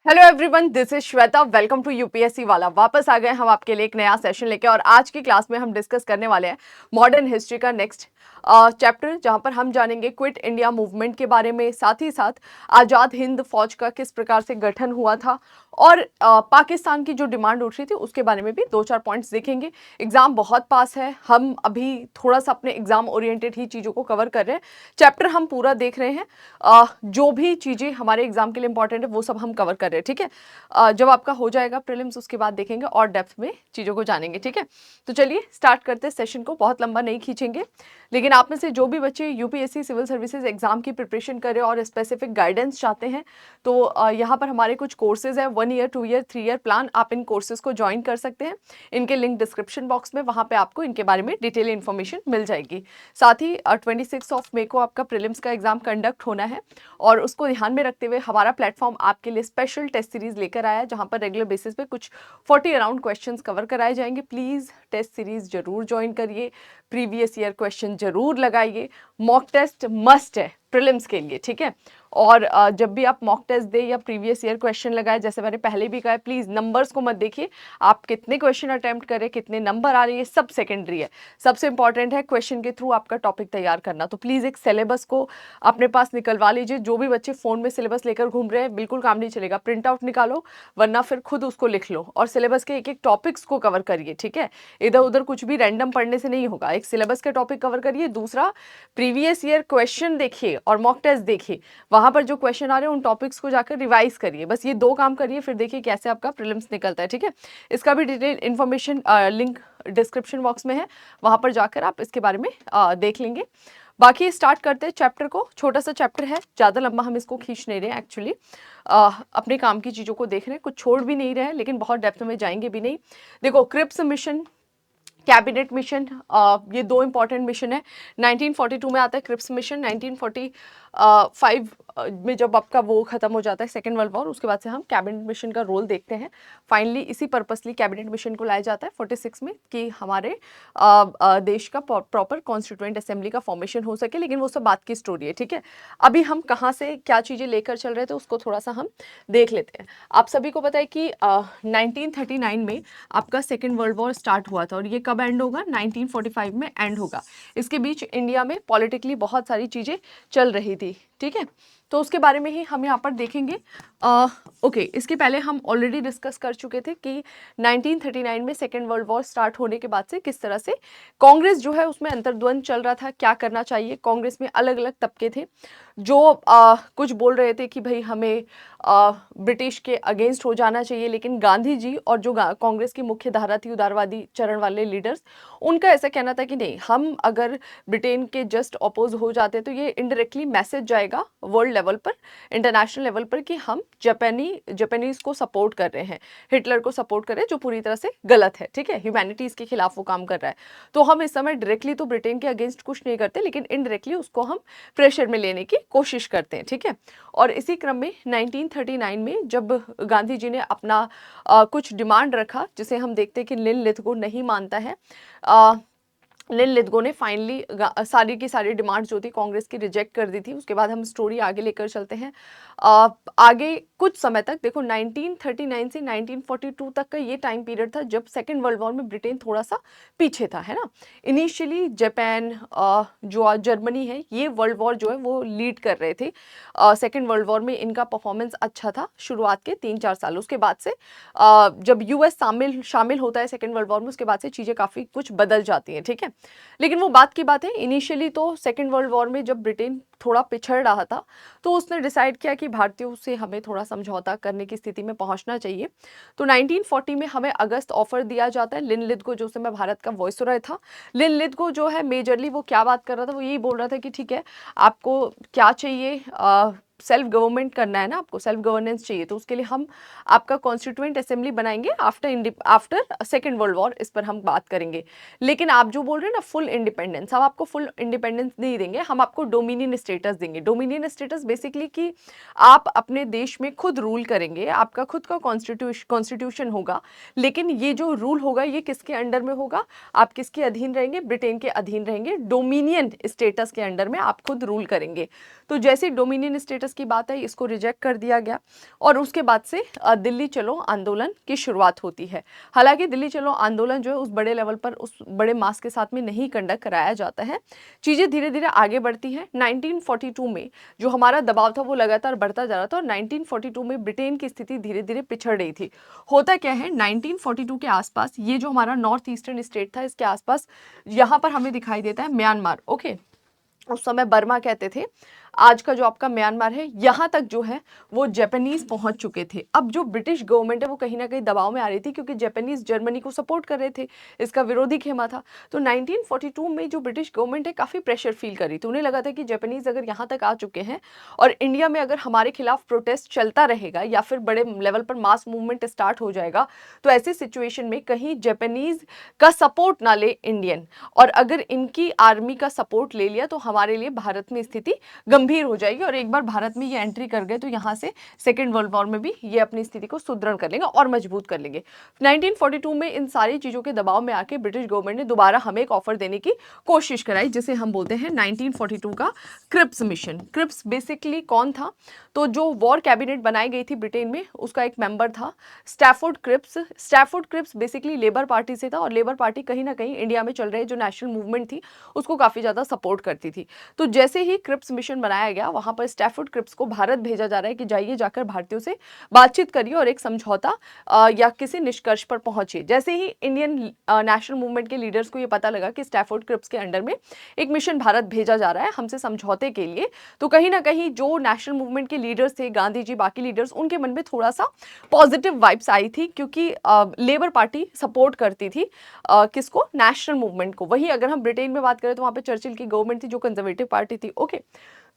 Hello everyone, this is Shweta. Welcome to UPSC वाला। वापस आ गए हम आपके लिए एक नया सेशन लेके और आज की क्लास में हम डिस्कस करने वाले हैं मॉडर्न हिस्ट्री का नेक्स्ट चैप्टर, जहां पर हम जानेंगे क्विट इंडिया मूवमेंट के बारे में, साथ ही साथ आज़ाद हिंद फौज का किस प्रकार से गठन हुआ था और पाकिस्तान की जो डिमांड उठ रही थी उसके बारे में भी दो चार पॉइंट्स देखेंगे। एग्जाम बहुत पास है, हम अभी थोड़ा सा अपने एग्जाम ओरिएंटेड ही चीज़ों को कवर कर रहे हैं। चैप्टर हम पूरा देख रहे हैं, जो भी चीज़ें हमारे एग्जाम के लिए इंपॉर्टेंट है वो सब हम कवर कर रहे हैं, ठीक है। जब आपका हो जाएगा प्रीलिम्स उसके बाद देखेंगे और डेप्थ में चीज़ों को जानेंगे, ठीक है। तो चलिए स्टार्ट करते हैं सेशन को, बहुत लंबा नहीं खींचेंगे। लेकिन आप में से जो भी बच्चे यूपीएससी सिविल सर्विसेज एग्जाम की प्रिपरेशन करें और स्पेसिफिक गाइडेंस चाहते हैं तो यहाँ पर हमारे कुछ कोर्सेज हैं, 1 ईयर 2 ईयर 3 ईयर प्लान। आप इन कोर्सेज को ज्वाइन कर सकते हैं, इनके लिंक डिस्क्रिप्शन बॉक्स में, वहाँ पे आपको इनके बारे में डिटेल इन्फॉर्मेशन मिल जाएगी। साथ ही 26 मई को आपका प्रीलिम्स का एग्जाम कंडक्ट होना है और उसको ध्यान में रखते हुए हमारा प्लेटफॉर्म आपके लिए स्पेशल टेस्ट सीरीज लेकर आया है, जहां पर रेगुलर बेसिस पे कुछ 40 अराउंड क्वेश्चंस कवर कराए जाएंगे। प्लीज़ टेस्ट सीरीज जरूर ज्वाइन करिए, प्रीवियस ईयर क्वेश्चन जरूर लगाइए। मॉक टेस्ट मस्ट है प्रीलिम्स के लिए, ठीक है। और जब भी आप मॉक टेस्ट दे या प्रीवियस ईयर क्वेश्चन लगाए, जैसे मैंने पहले भी कहा है, प्लीज़ नंबर्स को मत देखिए, आप कितने क्वेश्चन अटेम्प्ट करें, कितने नंबर आ रहे हैं, सब सेकेंडरी है। सबसे इंपॉर्टेंट है क्वेश्चन के थ्रू आपका टॉपिक तैयार करना। तो प्लीज़ एक सिलेबस को अपने पास निकलवा लीजिए। जो भी बच्चे फ़ोन में सिलेबस लेकर घूम रहे हैं, बिल्कुल काम नहीं चलेगा। प्रिंट आउट निकालो, वरना फिर खुद उसको लिख लो और सिलेबस के एक एक टॉपिक्स को कवर करिए, ठीक है। इधर उधर कुछ भी रैंडम पढ़ने से नहीं होगा। एक सिलेबस के टॉपिक कवर करिए, दूसरा प्रीवियस ईयर क्वेश्चन देखिए और मॉक टेस्ट देखिए, वहां पर जो क्वेश्चन आ रहे हैं उन टॉपिक्स को जाकर रिवाइज करिए। बस ये दो काम करिए, फिर देखिए कैसे आपका प्रीलिम्स निकलता है, ठीक है। इसका भी detail information link description box में है, वहां पर जाकर आप इसके बारे में देख लेंगे। बाकी स्टार्ट करते हैं चैप्टर को। छोटा सा चैप्टर है, ज़्यादा लंबा हम इसको खींच नहीं रहे हैं एक्चुअली। अपने काम की चीज़ों को देख रहे हैं, कुछ छोड़ भी नहीं रहे हैं, लेकिन बहुत डेप्थ में जाएंगे भी नहीं। देखो, क्रिप्स मिशन, कैबिनेट मिशन, ये दो इंपॉर्टेंट मिशन है। 1942 में आता है क्रिप्स मिशन। 1945 में जब आपका वो खत्म हो जाता है सेकेंड वर्ल्ड वॉर, उसके बाद से हम कैबिनेट मिशन का रोल देखते हैं। फाइनली इसी पर्पसली कैबिनेट मिशन को लाया जाता है 46 में, कि हमारे देश का प्रॉपर कॉन्स्टिट्यूएंट असेंबली का फॉर्मेशन हो सके। लेकिन वो सब बात की स्टोरी है, ठीक है। अभी हम कहाँ से क्या चीज़ें लेकर चल रहे थे उसको थोड़ा सा हम देख लेते हैं। आप सभी को पता है कि 1939 में आपका सेकेंड वर्ल्ड वॉर स्टार्ट हुआ था और ये कब एंड होगा? 1945 में एंड होगा। इसके बीच इंडिया में पॉलिटिकली बहुत सारी चीज़ें चल रही थी, ठीक है। तो उसके बारे में ही हम यहाँ पर देखेंगे। ओके, इसके पहले हम ऑलरेडी डिस्कस कर चुके थे कि 1939 में सेकेंड वर्ल्ड वॉर स्टार्ट होने के बाद से किस तरह से कांग्रेस जो है उसमें अंतर्द्वंद चल रहा था, क्या करना चाहिए। कांग्रेस में अलग अलग तबके थे, जो कुछ बोल रहे थे कि भाई हमें ब्रिटिश के अगेंस्ट हो जाना चाहिए, लेकिन गांधी जी और जो कांग्रेस की मुख्य धारा थी, उदारवादी चरण वाले लीडर्स, उनका ऐसा कहना था कि नहीं, हम अगर ब्रिटेन के जस्ट अपोज हो जाते तो ये इनडायरेक्टली मैसेज जाएगा वर्ल्ड लेवल पर, इंटरनेशनल लेवल पर, कि हम जापानीज को सपोर्ट कर रहे हैं, हिटलर को सपोर्ट कर रहे हैं, जो पूरी तरह से गलत है, ठीक है। ह्यूमैनिटीज के खिलाफ वो काम कर रहा है। तो हम इस समय डायरेक्टली तो ब्रिटेन के अगेंस्ट कुछ नहीं करते, लेकिन इनडायरेक्टली उसको हम प्रेशर में लेने की कोशिश करते हैं, ठीक है। और इसी क्रम में 1939 में जब गांधी जी ने अपना कुछ डिमांड रखा, जिसे हम देखते हैं कि लिन लिथगो नहीं मानता है। लिन लिथगो ने फाइनली सारी की सारी डिमांड्स जो थी कांग्रेस की रिजेक्ट कर दी थी। उसके बाद हम स्टोरी आगे लेकर चलते हैं। आगे कुछ समय तक देखो, 1939 से 1942 तक का ये टाइम पीरियड था जब सेकेंड वर्ल्ड वॉर में ब्रिटेन थोड़ा सा पीछे था, है ना। इनिशियली जापान, जो आज जर्मनी है, ये वर्ल्ड वॉर जो है वो लीड कर रहे थे। सेकेंड वर्ल्ड वॉर में इनका परफॉर्मेंस अच्छा था शुरुआत के 3-4 साल। उसके बाद से जब यूएस शामिल होता है सेकेंड वर्ल्ड वॉर में, उसके बाद से चीज़ें काफ़ी कुछ बदल जाती हैं, ठीक है। लेकिन वो बात की बात है, इनिशियली तो सेकेंड वर्ल्ड वॉर में जब ब्रिटेन थोड़ा पिछड़ रहा था तो उसने डिसाइड किया कि भारतीयों से हमें थोड़ा समझौता करने की स्थिति में पहुंचना चाहिए। तो 1940 में हमें अगस्त ऑफर दिया जाता है। लिन लिथगो जो समय भारत का वॉइसरॉय था, लिन लिथगो जो है मेजरली वो क्या बात कर रहा था, वो यही बोल रहा था कि ठीक है, आपको क्या चाहिए, सेल्फ गवर्नमेंट करना है ना, आपको सेल्फ गवर्नेंस चाहिए, तो उसके लिए हम आपका कॉन्स्टिट्यूएंट असेंबली बनाएंगे आफ्टर सेकेंड वर्ल्ड वॉर, इस पर हम बात करेंगे। लेकिन आप जो बोल रहे हैं ना फुल इंडिपेंडेंस, हम आपको फुल इंडिपेंडेंस नहीं देंगे, हम आपको डोमिनियन स्टेटस देंगे। डोमिनियन स्टेटस बेसिकली कि आप अपने देश में खुद रूल करेंगे, आपका खुद का कॉन्स्टिट्यूशन होगा, लेकिन ये जो रूल होगा ये किसके अंडर में होगा, आप किसके अधीन रहेंगे, ब्रिटेन के अधीन रहेंगे। डोमिनियन स्टेटस के अंडर में आप खुद रूल करेंगे। तो जैसे डोमिनियन स्टेटस स्टेटस की बात है, इसको रिजेक्ट कर दिया गया और उसके बाद से दिल्ली चलो आंदोलन की शुरुआत होती है। हालांकि दिल्ली चलो आंदोलन जो है उस बड़े लेवल पर, उस बड़े मास के साथ में नहीं कंडक्ट कराया जाता है। चीज़ें धीरे धीरे आगे बढ़ती हैं। 1942 में जो हमारा दबाव था वो लगातार बढ़ता जा रहा था और 1942 में ब्रिटेन की स्थिति धीरे धीरे पिछड़ रही थी। होता क्या है, 1942 के आसपास ये जो हमारा नॉर्थ ईस्टर्न स्टेट था, इसके आसपास यहाँ पर हमें दिखाई देता है म्यांमार। ओके, उस समय बर्मा कहते थे, आज का जो आपका म्यांमार है, यहाँ तक जो है वो जापानीज पहुंच चुके थे। अब जो ब्रिटिश गवर्नमेंट है वो कहीं ना कहीं दबाव में आ रही थी क्योंकि जापानीज जर्मनी को सपोर्ट कर रहे थे, इसका विरोधी खेमा था। तो 1942 में जो ब्रिटिश गवर्नमेंट है काफ़ी प्रेशर फील कर रही थी। उन्हें लगा था कि जापानीज अगर यहाँ तक आ चुके हैं और इंडिया में अगर हमारे खिलाफ प्रोटेस्ट चलता रहेगा या फिर बड़े लेवल पर मास मूवमेंट स्टार्ट हो जाएगा, तो ऐसी सिचुएशन में कहीं जापानीज का सपोर्ट ना ले इंडियन, और अगर इनकी आर्मी का सपोर्ट ले लिया तो हमारे लिए भारत में स्थिति गंभीर हो जाएगी और एक बार भारत में ये एंट्री कर गए तो यहाँ से सेकेंड वर्ल्ड वॉर में भी ये अपनी स्थिति को सुदृढ़ कर लेंगे और मजबूत कर लेंगे। 1942 में इन सारी चीज़ों के दबाव में आके ब्रिटिश गवर्नमेंट ने दोबारा हमें एक ऑफर देने की कोशिश कराई, जिसे हम बोलते हैं 1942 का क्रिप्स मिशन। क्रिप्स बेसिकली कौन था, तो जो वॉर कैबिनेट बनाई गई थी ब्रिटेन में, उसका एक मेंबर था Stafford Cripps. Stafford Cripps basically Labour Party से था और लेबर पार्टी कहीं ना कहीं इंडिया में चल रहे जो नेशनल मूवमेंट थी उसको काफ़ी ज़्यादा सपोर्ट करती थी। तो जैसे ही क्रिप्स मिशन बनाया गया, वहां पर स्टैफोर्ड क्रिप्स को भारत भेजा जा रहा है कि जाइए, जाकर भारतीयों से बातचीत करिए और एक समझौता या किसी निष्कर्ष पर पहुंचिए। जैसे ही इंडियन नेशनल मूवमेंट के लीडर्स को ये पता लगा कि स्टैफोर्ड क्रिप्स के अंडर में एक मिशन भारत भेजा जा रहा है हमसे समझौते के लिए, तो कहीं ना कहीं जो नेशनल मूवमेंट के लीडर्स थे, गांधी जी, बाकी लीडर्स, उनके मन में थोड़ा सा पॉजिटिव वाइब्स आई थी क्योंकि लेबर पार्टी सपोर्ट करती थी किसको, नेशनल मूवमेंट को। वहीं अगर हम ब्रिटेन में बात करें तो वहां पे चर्चिल की गवर्नमेंट थी जो कंजर्वेटिव पार्टी थी। ओके,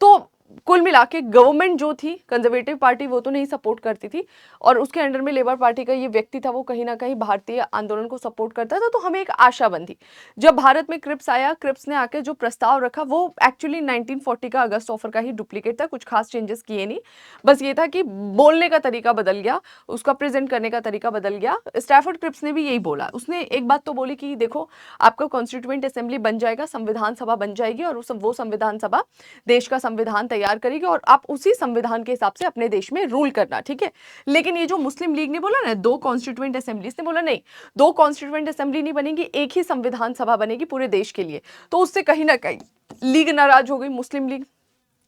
तो कुल मिला के गवर्नमेंट जो थी कंजर्वेटिव पार्टी वो तो नहीं सपोर्ट करती थी और उसके अंडर में लेबर पार्टी का ये व्यक्ति था, वो कहीं ना कहीं भारतीय आंदोलन को सपोर्ट करता था। तो हमें एक आशा बंधी जब भारत में क्रिप्स आया। क्रिप्स ने आके जो प्रस्ताव रखा वो एक्चुअली 1940 का अगस्त ऑफर का ही डुप्लीकेट था, कुछ खास चेंजेस किए नहीं, बस ये था कि बोलने का तरीका बदल गया, उसका प्रेजेंट करने का तरीका बदल गया। स्टैफोर्ड क्रिप्स ने भी यही बोला, उसने एक बात तो बोली कि देखो आपका कॉन्स्टिट्यूएंट असेंबली बन जाएगा, संविधान सभा बन जाएगी और वो संविधान सभा देश का संविधान तैयार करेगी और आप उसी संविधान के हिसाब से अपने देश में रूल करना, ठीक है। लेकिन ये जो मुस्लिम लीग ने बोला ना 2 कॉन्स्टिट्यूएंट असेंबली, इसने बोला नहीं, 2 कॉन्स्टिट्यूएंट असेंबली नहीं बनेगी, एक ही संविधान सभा बनेगी पूरे देश के लिए। तो उससे कहीं ना कहीं लीग नाराज हो गई, मुस्लिम लीग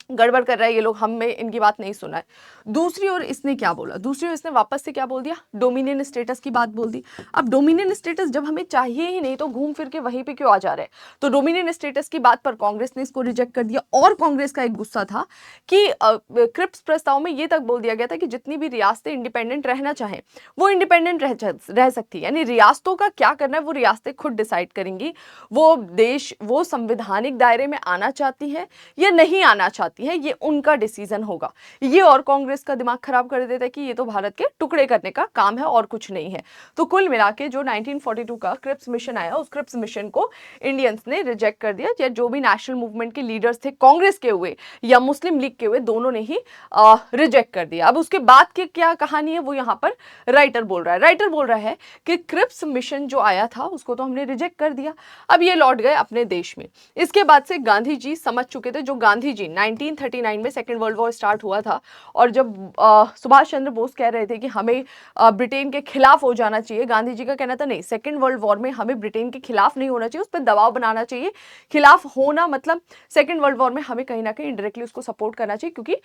गड़बड़ कर रहा है ये लोग, हमें इनकी बात नहीं सुना है। दूसरी ओर इसने क्या बोला, दूसरी ओर इसने वापस से क्या बोल दिया, डोमिनियन स्टेटस की बात बोल दी। अब डोमिनियन स्टेटस जब हमें चाहिए ही नहीं तो घूम फिर के वहीं पे क्यों आ जा रहे हैं। तो डोमिनियन स्टेटस की बात पर कांग्रेस ने इसको रिजेक्ट कर दिया और कांग्रेस का एक गुस्सा था कि क्रिप्स प्रस्ताव में ये तक बोल दिया गया था कि जितनी भी रियासतें इंडिपेंडेंट रहना चाहें वो इंडिपेंडेंट रह सकती है, यानी रियासतों का क्या करना है वो रियासतें खुद डिसाइड करेंगी। वो देश वो संवैधानिक दायरे में आना चाहती है या नहीं आना चाहती है, ये उनका डिसीजन होगा। ये और कांग्रेस का दिमाग खराब कर देता है कि ये तो भारत के टुकड़े करने का काम है और कुछ नहीं है। तो कुल मिला के जो 1942 का क्रिप्स मिशन आया, उस क्रिप्स मिशन को इंडियंस ने रिजेक्ट कर दिया। या जो भी नेशनल मूवमेंट के लीडर्स थे, कांग्रेस के हुए या मुस्लिम लीग के हुए, दोनों ने ही रिजेक्ट कर दिया। अब उसके बाद की क्या कहानी है वो यहाँ पर राइटर बोल रहा है। राइटर बोल रहा है कि क्रिप्स मिशन जो आया था उसको तो हमने रिजेक्ट कर दिया, अब ये लौट गए अपने देश में। इसके बाद से गांधी जी समझ चुके थे, जो गांधी जी 1939 में सेकेंड वर्ल्ड वॉर स्टार्ट हुआ था और जब सुभाष चंद्र बोस कह रहे थे कि हमें ब्रिटेन के खिलाफ हो जाना चाहिए, गांधी जी का कहना था नहीं, सेकेंड वर्ल्ड वॉर में हमें ब्रिटेन के खिलाफ नहीं होना चाहिए, उस पर दबाव बनाना चाहिए। खिलाफ होना मतलब सेकेंड वर्ल्ड वॉर में हमें कहीं ना कहीं इंडायरेक्टली उसको सपोर्ट करना चाहिए क्योंकि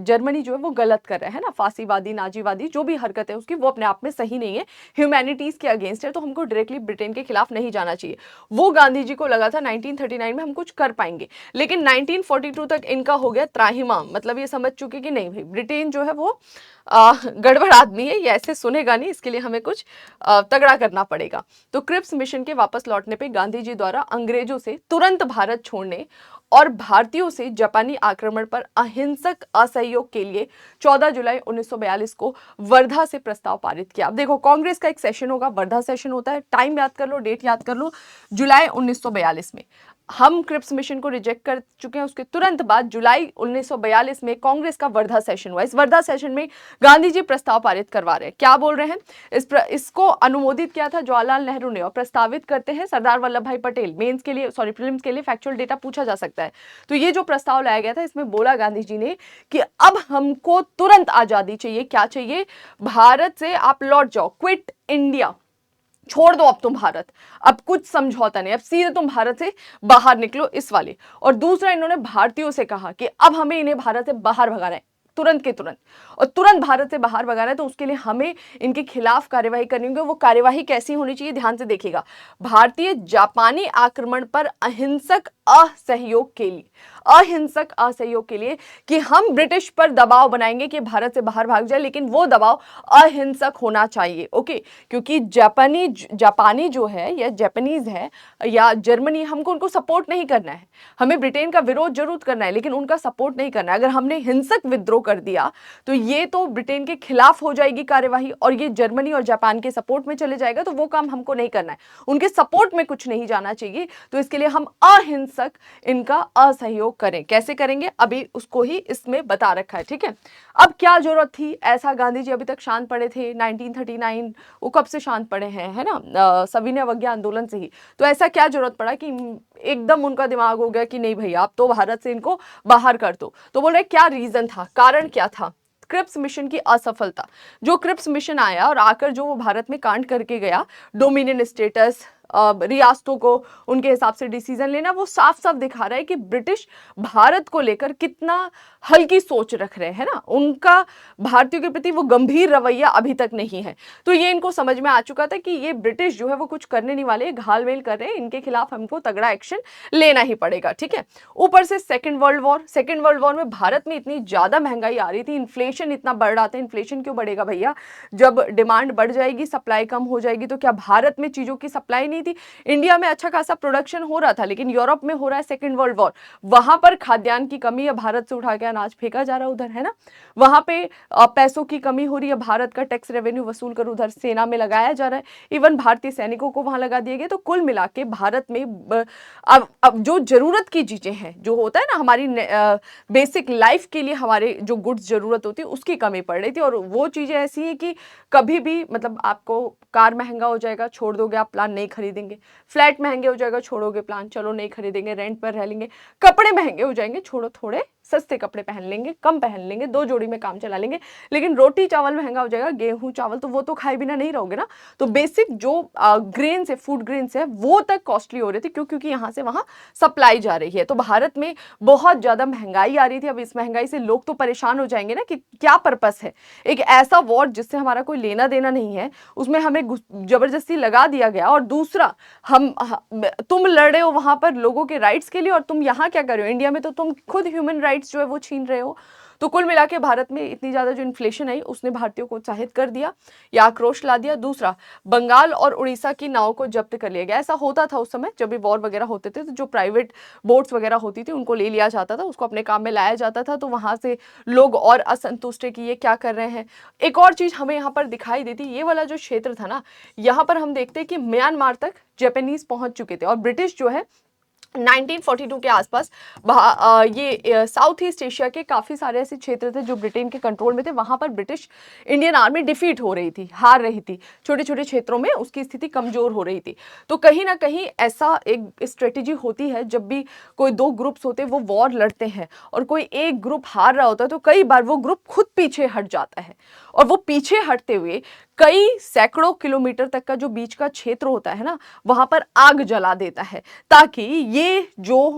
जर्मनी जो है वो गलत कर रहा है ना, फांसीवादी नाजीवादी जो भी हरकत है उसकी वो अपने आप में सही नहीं है, ह्यूमैनिटीज के अगेंस्ट है, तो हमको डायरेक्टली ब्रिटेन के खिलाफ नहीं जाना चाहिए। वो गांधी जी को लगा था 1939 में हम कुछ कर पाएंगे, लेकिन 1942 तक इनका हो गया त्राहिमाम, मतलब ये समझ चुके कि नहीं भाई ब्रिटेन जो है वो गड़बड़ आदमी है, ये ऐसे सुनेगा नहीं, इसके लिए हमें कुछ तगड़ा करना पड़ेगा। तो क्रिप्स मिशन के वापस लौटने पे गांधी जी द्वारा अंग्रेजों से तुरंत भारत छोड़ने और भारतीयों से जापानी आक्रमण पर अहिंसक असहयोग के लिए 14 जुलाई 1942 को वर्धा से प्रस्ताव पारित किया। अब देखो कांग्रेस का एक सेशन होगा, वर्धा सेशन होता है, टाइम याद कर लो, डेट याद कर लो, जुलाई 1942 में। हम क्रिप्स मिशन को रिजेक्ट कर चुके हैं। उसके तुरंत बाद जुलाई 1942 में कांग्रेस का वर्धा सेशन हुआ। इस वर्धा सेशन में गांधी जी प्रस्ताव पारित करवा रहे हैं। क्या बोल रहे हैं? इसको अनुमोदित किया था जवाहरलाल नेहरू ने और प्रस्तावित करते हैं सरदार वल्लभ भाई पटेल। मेंस के लिए, सॉरी प्रीलिम्स के लिए फैक्चुअल डेटा पूछा जा सकता है। तो ये जो प्रस्ताव लाया गया था, इसमें बोला गांधी जी ने कि अब हमको तुरंत आजादी चाहिए। क्या चाहिए? भारत से आप लौट जाओ, क्विट इंडिया, छोड़ दो अब तुम भारत, अब कुछ समझौता नहीं, अब सीधे तुम भारत से बाहर निकलो, इस वाले। और दूसरा, इन्होंने भारतीयों से कहा कि अब हमें इन्हें भारत से बाहर भगाना है, तुरंत के तुरंत, और तुरंत भारत से बाहर भगाना है। तो उसके लिए हमें इनके खिलाफ कार्यवाही करनी होगी। वो कार्यवाही कैसी होनी चाहिए, ध्यान से देखिएगा। भारतीय जापानी आक्रमण पर अहिंसक असहयोग के लिए, अहिंसक असहयोग के लिए, कि हम ब्रिटिश पर दबाव बनाएंगे कि भारत से बाहर भाग जाए, लेकिन वो दबाव अहिंसक होना चाहिए। ओके, क्योंकि जापानी जो है या जापानीज है या जर्मनी, हमको उनको सपोर्ट नहीं करना है। हमें ब्रिटेन का विरोध जरूर करना है, लेकिन उनका सपोर्ट नहीं करना है। अगर हमने हिंसक विद्रोह कर दिया तो ये तो ब्रिटेन के खिलाफ हो जाएगी कार्यवाही, और ये जर्मनी और जापान के सपोर्ट में चले जाएगा। तो वो काम हमको नहीं करना है, उनके सपोर्ट में कुछ नहीं जाना चाहिए। तो इसके लिए हम अहिंसक इनका असहयोग करें। कैसे करेंगे, अभी उसको ही इसमें बता रखा है। ठीक है, अब क्या जरूरत थी ऐसा? गांधी जी अभी तक शांत पड़े थे 1939, वो कब से शांत पड़े हैं, है ना, सविनय अवज्ञा आंदोलन से ही। तो ऐसा क्या जरूरत पड़ा कि एकदम उनका दिमाग हो गया कि नहीं भैया, आप तो भारत से इनको बाहर कर दो? तो बोल रहे क्या रीजन था, कारण क्या था? क्रिप्स मिशन की असफलता। जो क्रिप्स मिशन आया और आकर जो वो भारत में कांड करके गया, डोमिनियन स्टेटस, रियासतों को उनके हिसाब से डिसीजन लेना, वो साफ साफ दिखा रहा है कि ब्रिटिश भारत को लेकर कितना हल्की सोच रख रहे हैं ना। उनका भारतीयों के प्रति वो गंभीर रवैया अभी तक नहीं है। तो ये इनको समझ में आ चुका था कि ये ब्रिटिश जो है वो कुछ करने नहीं वाले, घालमेल कर रहे हैं, इनके खिलाफ हमको तगड़ा एक्शन लेना ही पड़ेगा। ठीक है, ऊपर से सेकेंड वर्ल्ड वॉर में भारत में इतनी ज्यादा महंगाई आ रही थी, इन्फ्लेशन इतना बढ़ रहा था। इन्फ्लेशन क्यों बढ़ेगा भैया? जब डिमांड बढ़ जाएगी, सप्लाई कम हो जाएगी, तो क्या भारत में चीजों की सप्लाई नहीं थी? इंडिया में अच्छा खासा प्रोडक्शन हो रहा था, लेकिन यूरोप में हो रहा है सेकेंड वर्ल्ड वॉर, वहां पर खाद्यान्न की कमी है, भारत से उठा के अनाज फेंका जा रहा है उधर, है ना। वहां पे पैसों की कमी हो रही है, भारत का टैक्स रेवेन्यू वसूल कर उधर सेना में लगाया जा रहा है, इवन भारतीय सैनिकों को वहां लगा दिए गए। तो कुल मिला के भारत में अब जो जरूरत की चीजें हैं, जो होता है ना हमारी बेसिक लाइफ के लिए, हमारे जो गुड्स जरूरत होती है, उसकी कमी पड़ रही थी। और वो चीजें ऐसी है कि कभी भी, मतलब आपको कार महंगा हो जाएगा, छोड़ दोगे आप, प्लान नहीं खरीदेंगे। फ्लैट महंगे हो जाएगा, छोड़ोगे प्लान, चलो नहीं खरीदेंगे, रेंट पर रह लेंगे। कपड़े महंगे हो जाएंगे, छोड़ो, थोड़े सस्ते कपड़े पहन लेंगे, कम पहन लेंगे, 2 जोड़ी में काम चला लेंगे। लेकिन रोटी चावल महंगा हो जाएगा, गेहूं चावल, तो वो तो खाए बिना नहीं रहोगे ना। तो बेसिक जो ग्रेन्स है, फूड ग्रेन्स है, वो तक कॉस्टली हो रहे थे। क्यों? क्योंकि यहाँ से वहां सप्लाई जा रही है। तो भारत में बहुत ज्यादा महंगाई आ रही थी। अब इस महंगाई से लोग तो परेशान हो जाएंगे ना कि क्या पर्पस है एक ऐसा वॉर जिससे हमारा कोई लेना देना नहीं है, उसमें हमें जबरदस्ती लगा दिया गया। और दूसरा, तुम लड़ रहे हो वहां पर लोगों के राइट्स के लिए, और तुम यहाँ क्या कर रहे हो इंडिया में, तो तुम खुद ह्यूमन राइट्स जो है वो छीन रहे हो। तो कुल मिला के भारत में इतनी ज्यादा जो इन्फ्लेशन आई, उसने भारतीयों को उत्साहित कर दिया या आक्रोश ला दिया। दूसरा, बंगाल और उड़ीसा की नाव को जब्त कर लिया गया। ऐसा होता था उस समय जब भी वॉर वगैरह होते थे, तो जो प्राइवेट बोट्स वगैरह होती थी उनको ले लिया जाता था, उसको अपने काम में लाया जाता था। तो वहां से लोग और असंतुष्ट है कि ये क्या कर रहे हैं। एक और चीज हमें यहाँ पर दिखाई देती, ये वाला जो क्षेत्र था ना, यहाँ पर हम देखते हैं कि म्यांमार तक जापानीज पहुंच चुके थे, और ब्रिटिश जो है 1942 के आसपास ये साउथ ईस्ट एशिया के काफ़ी सारे ऐसे क्षेत्र थे जो ब्रिटेन के कंट्रोल में थे। वहाँ पर ब्रिटिश इंडियन आर्मी डिफीट हो रही थी, हार रही थी, छोटे छोटे क्षेत्रों में उसकी स्थिति कमज़ोर हो रही थी। तो कहीं ना कहीं ऐसा एक स्ट्रेटेजी होती है, जब भी कोई 2 ग्रुप्स होते हैं वो वॉर लड़ते हैं और कोई एक ग्रुप हार रहा होता है, तो कई बार वो ग्रुप खुद पीछे हट जाता है, और वो पीछे हटते हुए कई सैकड़ों किलोमीटर तक का जो बीच का क्षेत्र होता है ना, वहां पर आग जला देता है, ताकि ये जो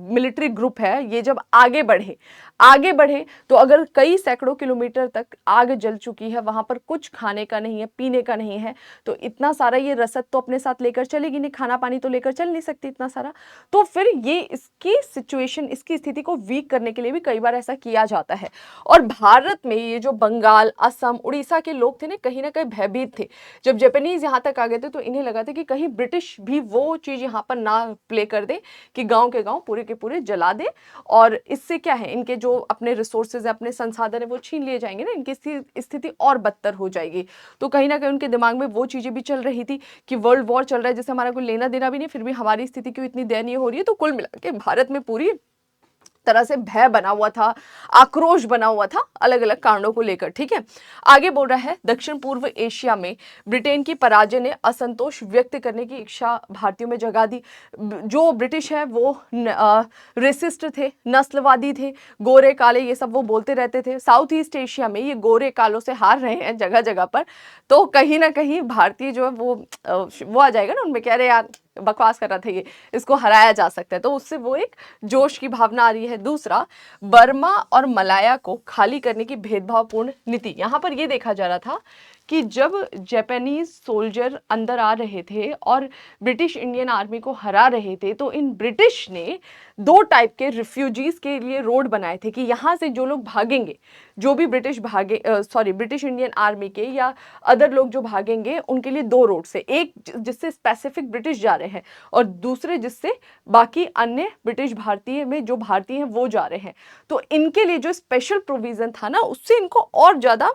मिलिट्री ग्रुप है, ये जब आगे बढ़े तो अगर कई सैकड़ों किलोमीटर तक आग जल चुकी है, वहां पर कुछ खाने का नहीं है, पीने का नहीं है, तो इतना सारा ये रसद तो अपने साथ लेकर चलेगी नहीं, खाना पानी तो लेकर चल नहीं सकती इतना सारा। तो फिर ये इसकी सिचुएशन, इसकी स्थिति को वीक करने के लिए भी कई बार ऐसा किया जाता है। और भारत में ये जो बंगाल, असम, उड़ीसा के लोग थे ना, कहीं ना कहीं भयभीत थे। जब जापानीज यहाँ तक आ गए थे, तो इन्हें लगा था कि कहीं ब्रिटिश भी वो चीज यहाँ पर ना प्ले कर दे कि गांव के गांव पूरे के पूरे जला दे, और इससे क्या है, इनके जो अपने रिसोर्सेज है, अपने संसाधन है, वो छीन लिए जाएंगे ना, इनकी स्थिति और बदतर हो जाएगी। तो कहीं ना कहीं उनके दिमाग में वो चीजें भी चल रही थी कि वर्ल्ड वॉर चल रहा है, जैसे हमारा कोई लेना देना भी नहीं, फिर भी हमारी स्थिति क्यों इतनी दयनीय हो रही है। तो कुल मिला के भारत में पूरी तरह से भय बना हुआ था, आक्रोश बना हुआ था अलग अलग कारणों को लेकर। ठीक है, आगे बोल रहा है, दक्षिण पूर्व एशिया में ब्रिटेन की पराजय ने असंतोष व्यक्त करने की इच्छा भारतीयों में जगा दी। जो ब्रिटिश है वो रेसिस्ट थे, नस्लवादी थे, गोरे काले ये सब वो बोलते रहते थे। साउथ ईस्ट एशिया में ये गोरे कालों से हार रहे हैं जगह जगह पर, तो कहीं ना कहीं भारतीय जो है वो आ जाएगा ना उनमें, कह रहे यार बकवास कर रहा था ये, इसको हराया जा सकता है, तो उससे वो एक जोश की भावना आ रही है। दूसरा, बर्मा और मलाया को खाली करने की भेदभावपूर्ण नीति। यहाँ पर ये देखा जा रहा था कि जब जापानीज सोल्जर अंदर आ रहे थे और ब्रिटिश इंडियन आर्मी को हरा रहे थे, तो इन ब्रिटिश ने दो टाइप के रिफ्यूजीज के लिए रोड बनाए थे कि यहाँ से जो लोग भागेंगे, जो भी ब्रिटिश इंडियन आर्मी के या अदर लोग जो भागेंगे, उनके लिए दो रोड से, एक जिससे स्पेसिफिक ब्रिटिश जा रहे हैं और दूसरे जिससे बाकी अन्य ब्रिटिश भारतीय में जो भारतीय हैं वो जा रहे हैं। तो इनके लिए जो स्पेशल प्रोविजन था ना, उससे इनको और ज्यादा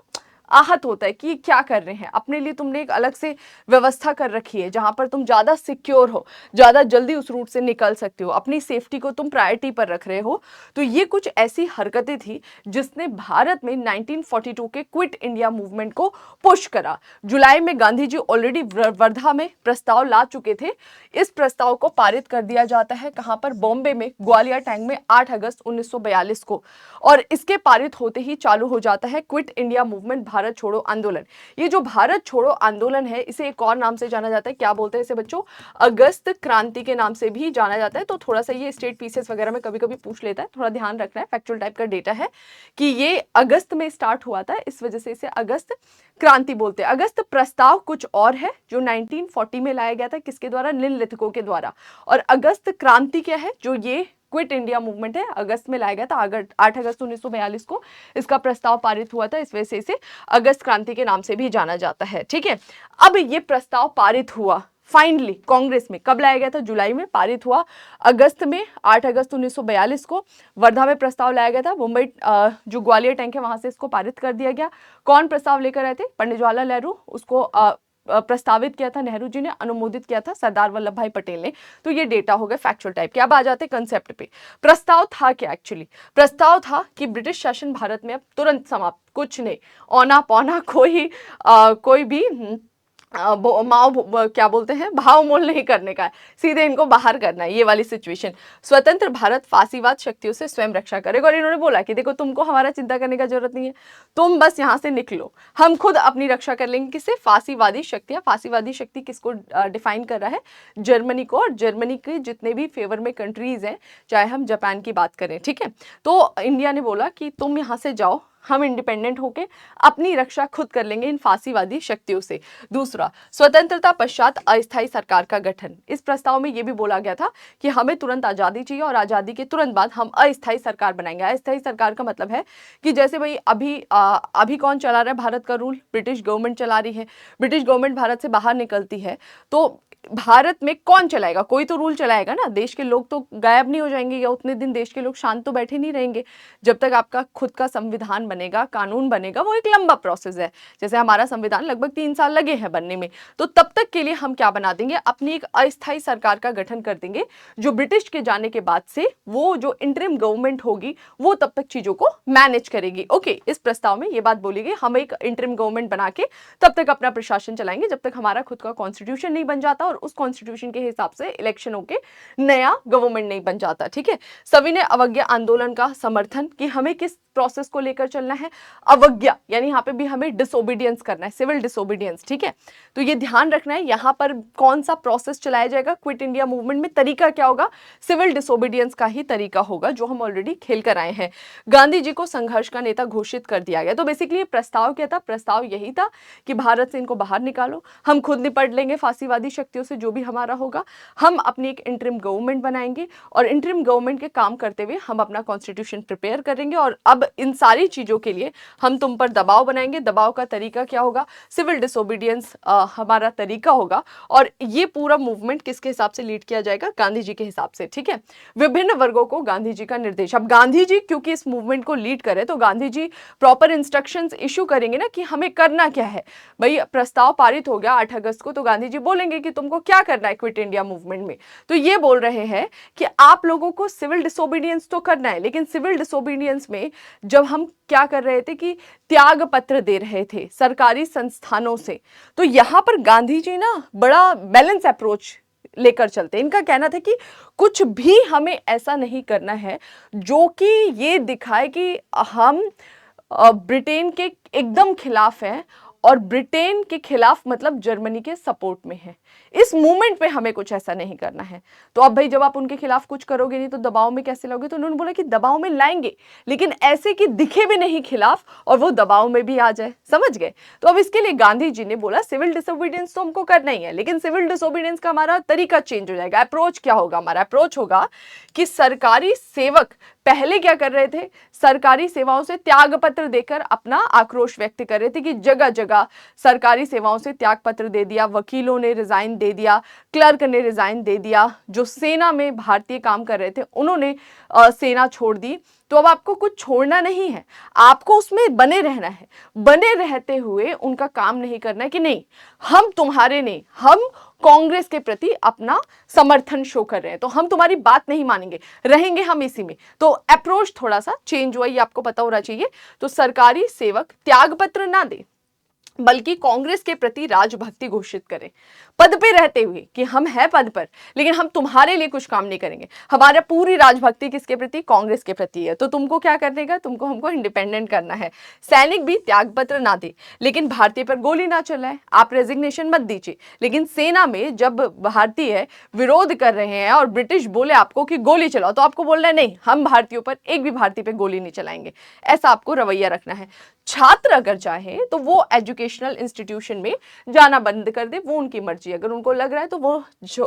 आहत होता है कि क्या कर रहे हैं, अपने लिए तुमने एक अलग से व्यवस्था कर रखी है जहां पर तुम ज्यादा सिक्योर हो, ज्यादा जल्दी उस रूट से निकल सकते हो, अपनी सेफ्टी को तुम प्रायोरिटी पर रख रहे हो। तो ये कुछ ऐसी हरकतें थी जिसने भारत में 1942 के क्विट इंडिया मूवमेंट को पुश करा। जुलाई में गांधी जी ऑलरेडी वर्धा में प्रस्ताव ला चुके थे। इस प्रस्ताव को पारित कर दिया जाता है कहां पर, बॉम्बे में ग्वालियर टैंक में 8 अगस्त 1942 को, और इसके पारित होते ही चालू हो जाता है क्विट इंडिया मूवमेंट, भारत छोड़ो आंदोलन। ये जो भारत छोड़ो आंदोलन है, इसे एक और नाम से जाना जाता है, क्या बोलते हैं इसे बच्चों, अगस्त क्रांति के नाम से भी जाना जाता है। तो थोड़ा सा ये स्टेट पीसेस वगैरह में कभी कभी पूछ लेता है, थोड़ा ध्यान रखना है, फैक्चुअल टाइप का डेटा है कि ये अगस्त में स्टार्ट हुआ था, इस वजह से इसे अगस्त क्रांति बोलते हैं। अगस्त प्रस्ताव कुछ और है जो 1940 में लाया गया था, किसके द्वारा, निम्नलिखितों के द्वारा। और अगस्त क्रांति क्या है, जो ये क्विट इंडिया मूवमेंट है, अगस्त में लाया गया था, 8 अगस्त 1942 को इसका प्रस्ताव पारित हुआ था, इस वजह से इसे अगस्त क्रांति के नाम से भी जाना जाता है। ठीक है, अब ये प्रस्ताव पारित हुआ फाइनली कांग्रेस में, कब लाया गया था, जुलाई में पारित हुआ, अगस्त में 8 अगस्त 1942 को वर्धा में प्रस्ताव लाया गया था, मुंबई जो ग्वालियर टैंक है वहां से इसको पारित कर दिया गया। कौन प्रस्ताव लेकर आए थे, पंडित जवाहरलाल नेहरू, उसको प्रस्तावित किया था नेहरू जी ने, अनुमोदित किया था सरदार वल्लभ भाई पटेल ने। तो ये डेटा हो गए फैक्चुअल टाइप के। अब आ जाते कंसेप्ट पे। प्रस्ताव था क्या, एक्चुअली प्रस्ताव था कि ब्रिटिश शासन भारत में अब तुरंत समाप्त, कुछ नहीं, औना पौना कोई भी क्या बोलते हैं, भाव मोल नहीं करने का है, सीधे इनको बाहर करना है, ये वाली सिचुएशन। स्वतंत्र भारत फांसीवाद शक्तियों से स्वयं रक्षा करेगा, और इन्होंने बोला कि देखो तुमको हमारा चिंता करने का जरूरत नहीं है, तुम बस यहाँ से निकलो, हम खुद अपनी रक्षा कर लेंगे। किससे, फांसीवादी शक्तियां। फांसीवादी शक्ति किसको डिफाइन कर रहा है, जर्मनी को, और जर्मनी के जितने भी फेवर में कंट्रीज हैं, चाहे हम जापान की बात करें। ठीक है, तो इंडिया ने बोला कि तुम यहाँ से जाओ, हम इंडिपेंडेंट होके अपनी रक्षा खुद कर लेंगे इन फांसीवादी शक्तियों से। दूसरा, स्वतंत्रता पश्चात अस्थायी सरकार का गठन। इस प्रस्ताव में यह भी बोला गया था कि हमें तुरंत आजादी चाहिए और आजादी के तुरंत बाद हम अस्थायी सरकार बनाएंगे। अस्थायी सरकार का मतलब है कि जैसे भाई अभी कौन चला रहा है भारत का रूल, ब्रिटिश गवर्नमेंट चला रही है, ब्रिटिश गवर्नमेंट भारत से बाहर निकलती है, तो भारत में कौन चलाएगा, कोई तो रूल चलाएगा ना, देश के लोग तो गायब नहीं हो जाएंगे, या उतने दिन देश के लोग शांत तो बैठे नहीं रहेंगे। जब तक आपका खुद का संविधान बनेगा, कानून बनेगा, वो एक लंबा प्रोसेस है, जैसे हमारा संविधान लगभग 3 साल लगे हैं बनने में, तो तब तक के लिए हम क्या बना देंगे, अपनी एक अस्थायी सरकार का गठन कर देंगे, जो ब्रिटिश के जाने के बाद से वो जो इंटरिम गवर्नमेंट होगी वो तब तक चीजों को मैनेज करेगी। ओके, इस प्रस्ताव में ये बात बोली गई, हम एक इंटरिम गवर्नमेंट बना के तब तक अपना प्रशासन चलाएंगे जब तक हमारा खुद का कॉन्स्टिट्यूशन नहीं बन जाता और उस कॉन्स्टिट्यूशन के हिसाब से इलेक्शन होके नया गवर्नमेंट नहीं बन जाता। ठीक है, सविनय अवज्ञा आंदोलन का समर्थन, कि हमें किस प्रोसेस को लेकर चलना है, अवज्ञा यानी यहाँ पे भी हमें डिसोबीडियंस करना है, सिविल डिसोबीडियंस। ठीक है, तो ये ध्यान रखना है, यहाँ पर कौन सा प्रोसेस चलाया जाएगा क्विट इंडिया मूवमेंट में, तरीका क्या होगा, सिविल डिसोबीडियंस का ही तरीका होगा, जो हम ऑलरेडी खेल कर आए हैं। गांधी जी को संघर्ष का नेता घोषित कर दिया गया। तो बेसिकली प्रस्ताव क्या था, प्रस्ताव यही था कि भारत से इनको बाहर निकालो, हम खुद निपट लेंगे फांसीवादी शक्तियों से जो भी हमारा होगा, हम अपनी एक इंटरिम गवर्नमेंट बनाएंगे और इंटरिम गवर्नमेंट के काम करते हुए हम अपना कॉन्स्टिट्यूशन प्रिपेयर करेंगे। और अब इन सारी चीज़ों के लिए हम तुम पर दबाव बनाएंगे। दबाव का तरीका क्या होगा? सिविल डिसोबीडियंस हमारा तरीका होगा। और ये पूरा मूवमेंट किसके हिसाब से लीड किया जाएगा? गांधी जी के हिसाब से, ठीक है। विभिन्न वर्गों को गांधी जी का निर्देश। अब गांधी जी क्योंकि इस मूवमेंट को लीड करे तो Gandhi ji proper instructions issue करेंगे ना कि हमें करना क्या है। भाई प्रस्ताव पारित हो गया 8 अगस्त को, तो गांधी जी बोलेंगे कि तुमको क्या करना है क्विट इंडिया मूवमेंट में। तो ये बोल रहे हैं कि आप लोगों को सिविल डिसोबीडियंस तो करना है, लेकिन सिविल डिसोबीडियंस में जब हम क्या कर रहे थे कि त्याग पत्र दे रहे थे सरकारी संस्थानों से, तो यहां पर गांधी जी ना बड़ा बैलेंस अप्रोच लेकर चलते। इनका कहना था कि कुछ भी हमें ऐसा नहीं करना है जो कि ये दिखाए कि हम ब्रिटेन के एकदम खिलाफ हैं और ब्रिटेन के खिलाफ मतलब जर्मनी के सपोर्ट में है। इस मूवमेंट पे हमें कुछ ऐसा नहीं करना है। तो अब भाई जब आप उनके खिलाफ कुछ करोगे नहीं तो दबाव में कैसे लाओगे? तो उन्होंने बोला कि दबाव में लाएंगे, लेकिन ऐसे कि दिखे भी नहीं खिलाफ और वो दबाव में भी आ जाए। समझ गए? तो अब इसके लिए गांधी जी ने बोला सिविल डिसोबीडियंस तो हमको करना ही है, लेकिन सिविल डिसोबीडियंस का हमारा तरीका चेंज हो जाएगा। अप्रोच क्या होगा? हमारा अप्रोच होगा कि सरकारी सेवक पहले क्या कर रहे थे? सरकारी सेवाओं से त्याग पत्र देकर अपना आक्रोश व्यक्त कर रहे थे कि जगह जगह सरकारी सेवाओं से त्याग पत्र दे दिया, वकीलों ने रिजाइन दे दिया, क्लर्क ने रिजाइन दे दिया, जो सेना में भारतीय काम कर रहे थे उन्होंने सेना छोड़ दी। तो अब आपको कुछ छोड़ना नहीं है, आपको उसमें बने रहना है। बने रहते हुए उनका काम नहीं करना है कि नहीं हम तुम्हारे नहीं, हम कांग्रेस के प्रति अपना समर्थन शो कर रहे हैं, तो हम तुम्हारी बात नहीं मानेंगे, रहेंगे हम इसी में। तो अप्रोच थोड़ा सा चेंज हुआ, ये आपको पता होना चाहिए। तो सरकारी सेवक त्यागपत्र ना दे बल्कि कांग्रेस के प्रति राजभक्ति घोषित करें, पद पे रहते हुए कि हम हैं पद पर, लेकिन हम तुम्हारे लिए कुछ काम नहीं करेंगे। हमारा पूरी राजभक्ति किसके प्रति? कांग्रेस के प्रति है। तो तुमको क्या करने का? तुमको हमको इंडिपेंडेंट करना है। सैनिक भी त्यागपत्र ना दे, लेकिन भारतीय पर गोली ना चलाए। आप रेजिग्नेशन मत दीजिए, लेकिन सेना में जब भारतीय विरोध कर रहे हैं और ब्रिटिश बोले आपको कि गोली चलाओ, तो आपको बोलना है नहीं, हम भारतीयों पर, एक भी भारतीय पर गोली नहीं चलाएंगे। ऐसा आपको रवैया रखना है। छात्र अगर चाहे तो वो एजुकेशनल इंस्टीट्यूशन में जाना बंद कर दे, वो उनकी मर्जी। अगर उनको लग रहा है तो वो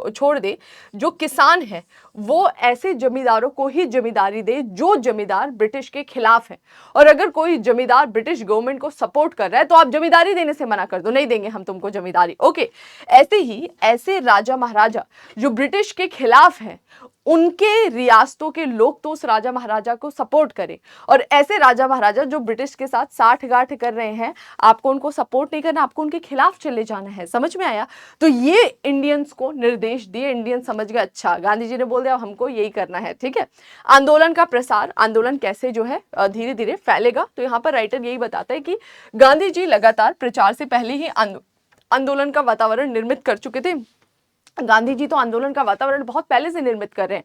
छोड़ दे। जो किसान है वो ऐसे जमींदारों को ही जमींदारी दे जो जमींदार ब्रिटिश के खिलाफ है। और अगर कोई जमींदार ब्रिटिश गवर्नमेंट को सपोर्ट कर रहा है तो आप जमींदारी देने से मना कर दो, नहीं देंगे हम तुमको जमींदारी। ओके, ऐसे ही ऐसे राजा महाराजा जो ब्रिटिश के खिलाफ हैं उनके रियासतों के लोग तो उस राजा महाराजा को सपोर्ट करें, और ऐसे राजा महाराजा जो ब्रिटिश के साथ साठगांठ कर रहे हैं आपको उनको सपोर्ट नहीं करना, आपको उनके खिलाफ चले जाना है। समझ में आया? तो ये इंडियंस को निर्देश दिए। इंडियन समझ गए, अच्छा गांधी जी ने बोल दिया हमको यही करना है, ठीक है। आंदोलन का प्रसार, आंदोलन कैसे जो है धीरे धीरे फैलेगा, तो यहाँ पर राइटर यही बताता है कि गांधी जी लगातार प्रचार से पहले ही आंदोलन का वातावरण निर्मित कर चुके थे। गांधी जी तो आंदोलन का वातावरण बहुत पहले से निर्मित कर रहे हैं।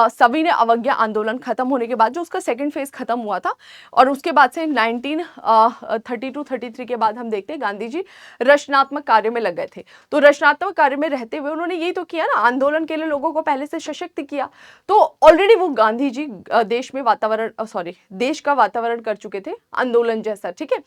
सभी ने अवज्ञा आंदोलन खत्म होने के बाद जो उसका सेकंड फेज खत्म हुआ था, और उसके बाद से 1932-33 के बाद हम देखते हैं गांधी जी रचनात्मक कार्य में लग गए थे। तो रचनात्मक कार्य में रहते हुए उन्होंने यही तो किया ना, आंदोलन के लिए लोगों को पहले से सशक्त किया। तो ऑलरेडी वो गांधी जी देश का वातावरण कर चुके थे आंदोलन जैसा, ठीक है।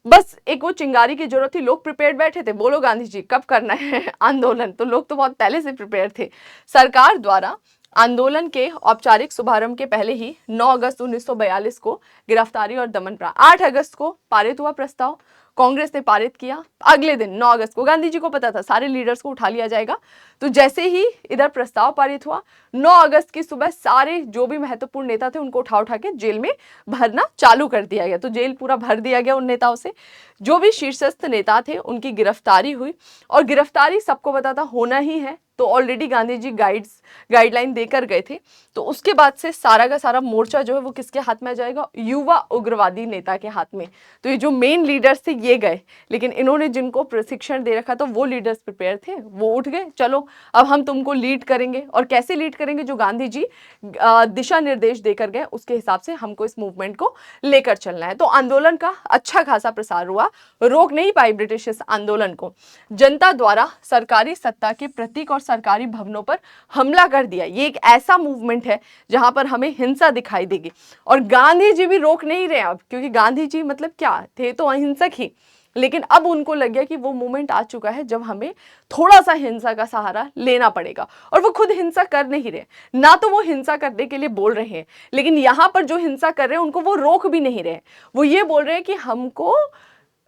बस एक वो चिंगारी की जरूरत थी, लोग प्रिपेयर्ड बैठे थे, बोलो गांधी जी कब करना है आंदोलन। तो लोग तो बहुत पहले से प्रिपेयर थे। सरकार द्वारा आंदोलन के औपचारिक शुभारंभ के पहले ही 9 अगस्त 1942 को गिरफ्तारी और दमन 8 अगस्त को पारित हुआ प्रस्ताव, कांग्रेस ने पारित किया। अगले दिन 9 अगस्त को गांधी जी को पता था सारे लीडर्स को उठा लिया जाएगा, तो जैसे ही इधर प्रस्ताव पारित हुआ 9 अगस्त की सुबह सारे जो भी महत्वपूर्ण नेता थे उनको उठा उठा के जेल में भरना चालू कर दिया गया। तो जेल पूरा भर दिया गया उन नेताओं से। जो भी शीर्षस्थ नेता थे उनकी गिरफ्तारी हुई, और गिरफ्तारी सबको पता था होना ही है, तो ऑलरेडी गांधी जी गाइडलाइन देकर गए थे। तो उसके बाद से सारा का सारा मोर्चा जो है वो किसके हाथ में आ जाएगा? युवा उग्रवादी नेता के हाथ में। तो ये जो मेन लीडर्स थे ये गए, लेकिन इन्होंने जिनको प्रशिक्षण दे रखा था वो लीडर्स प्रिपेयर थे, वो उठ गए, चलो अब हम तुमको लीड करेंगे। और कैसे लीड करेंगे? जो गांधी जी दिशा निर्देश देकर गए उसके हिसाब से हमको इस मूवमेंट को लेकर चलना है। तो आंदोलन का अच्छा खासा प्रसार हुआ, रोक नहीं पाई ब्रिटिश इस आंदोलन को। जनता द्वारा सरकारी सत्ता के प्रतीक और सरकारी भवनों पर हमला कर दिया। ये एक ऐसा मूवमेंट है जहां पर हमें हिंसा दिखाई देगी, और गांधी जी भी रोक नहीं रहे अब, क्योंकि गांधी जी मतलब क्या थे? तो अहिंसक ही, लेकिन अब उनको लग गया कि वो मोमेंट आ चुका है जब हमें थोड़ा सा हिंसा का सहारा लेना पड़ेगा, और वो खुद हिंसा कर नहीं रहे, ना तो वो हिंसा करने के लिए बोल रहे हैं, लेकिन यहां पर जो हिंसा कर रहे हैं उनको वो रोक भी नहीं रहे। वो ये बोल रहे हैं कि हमको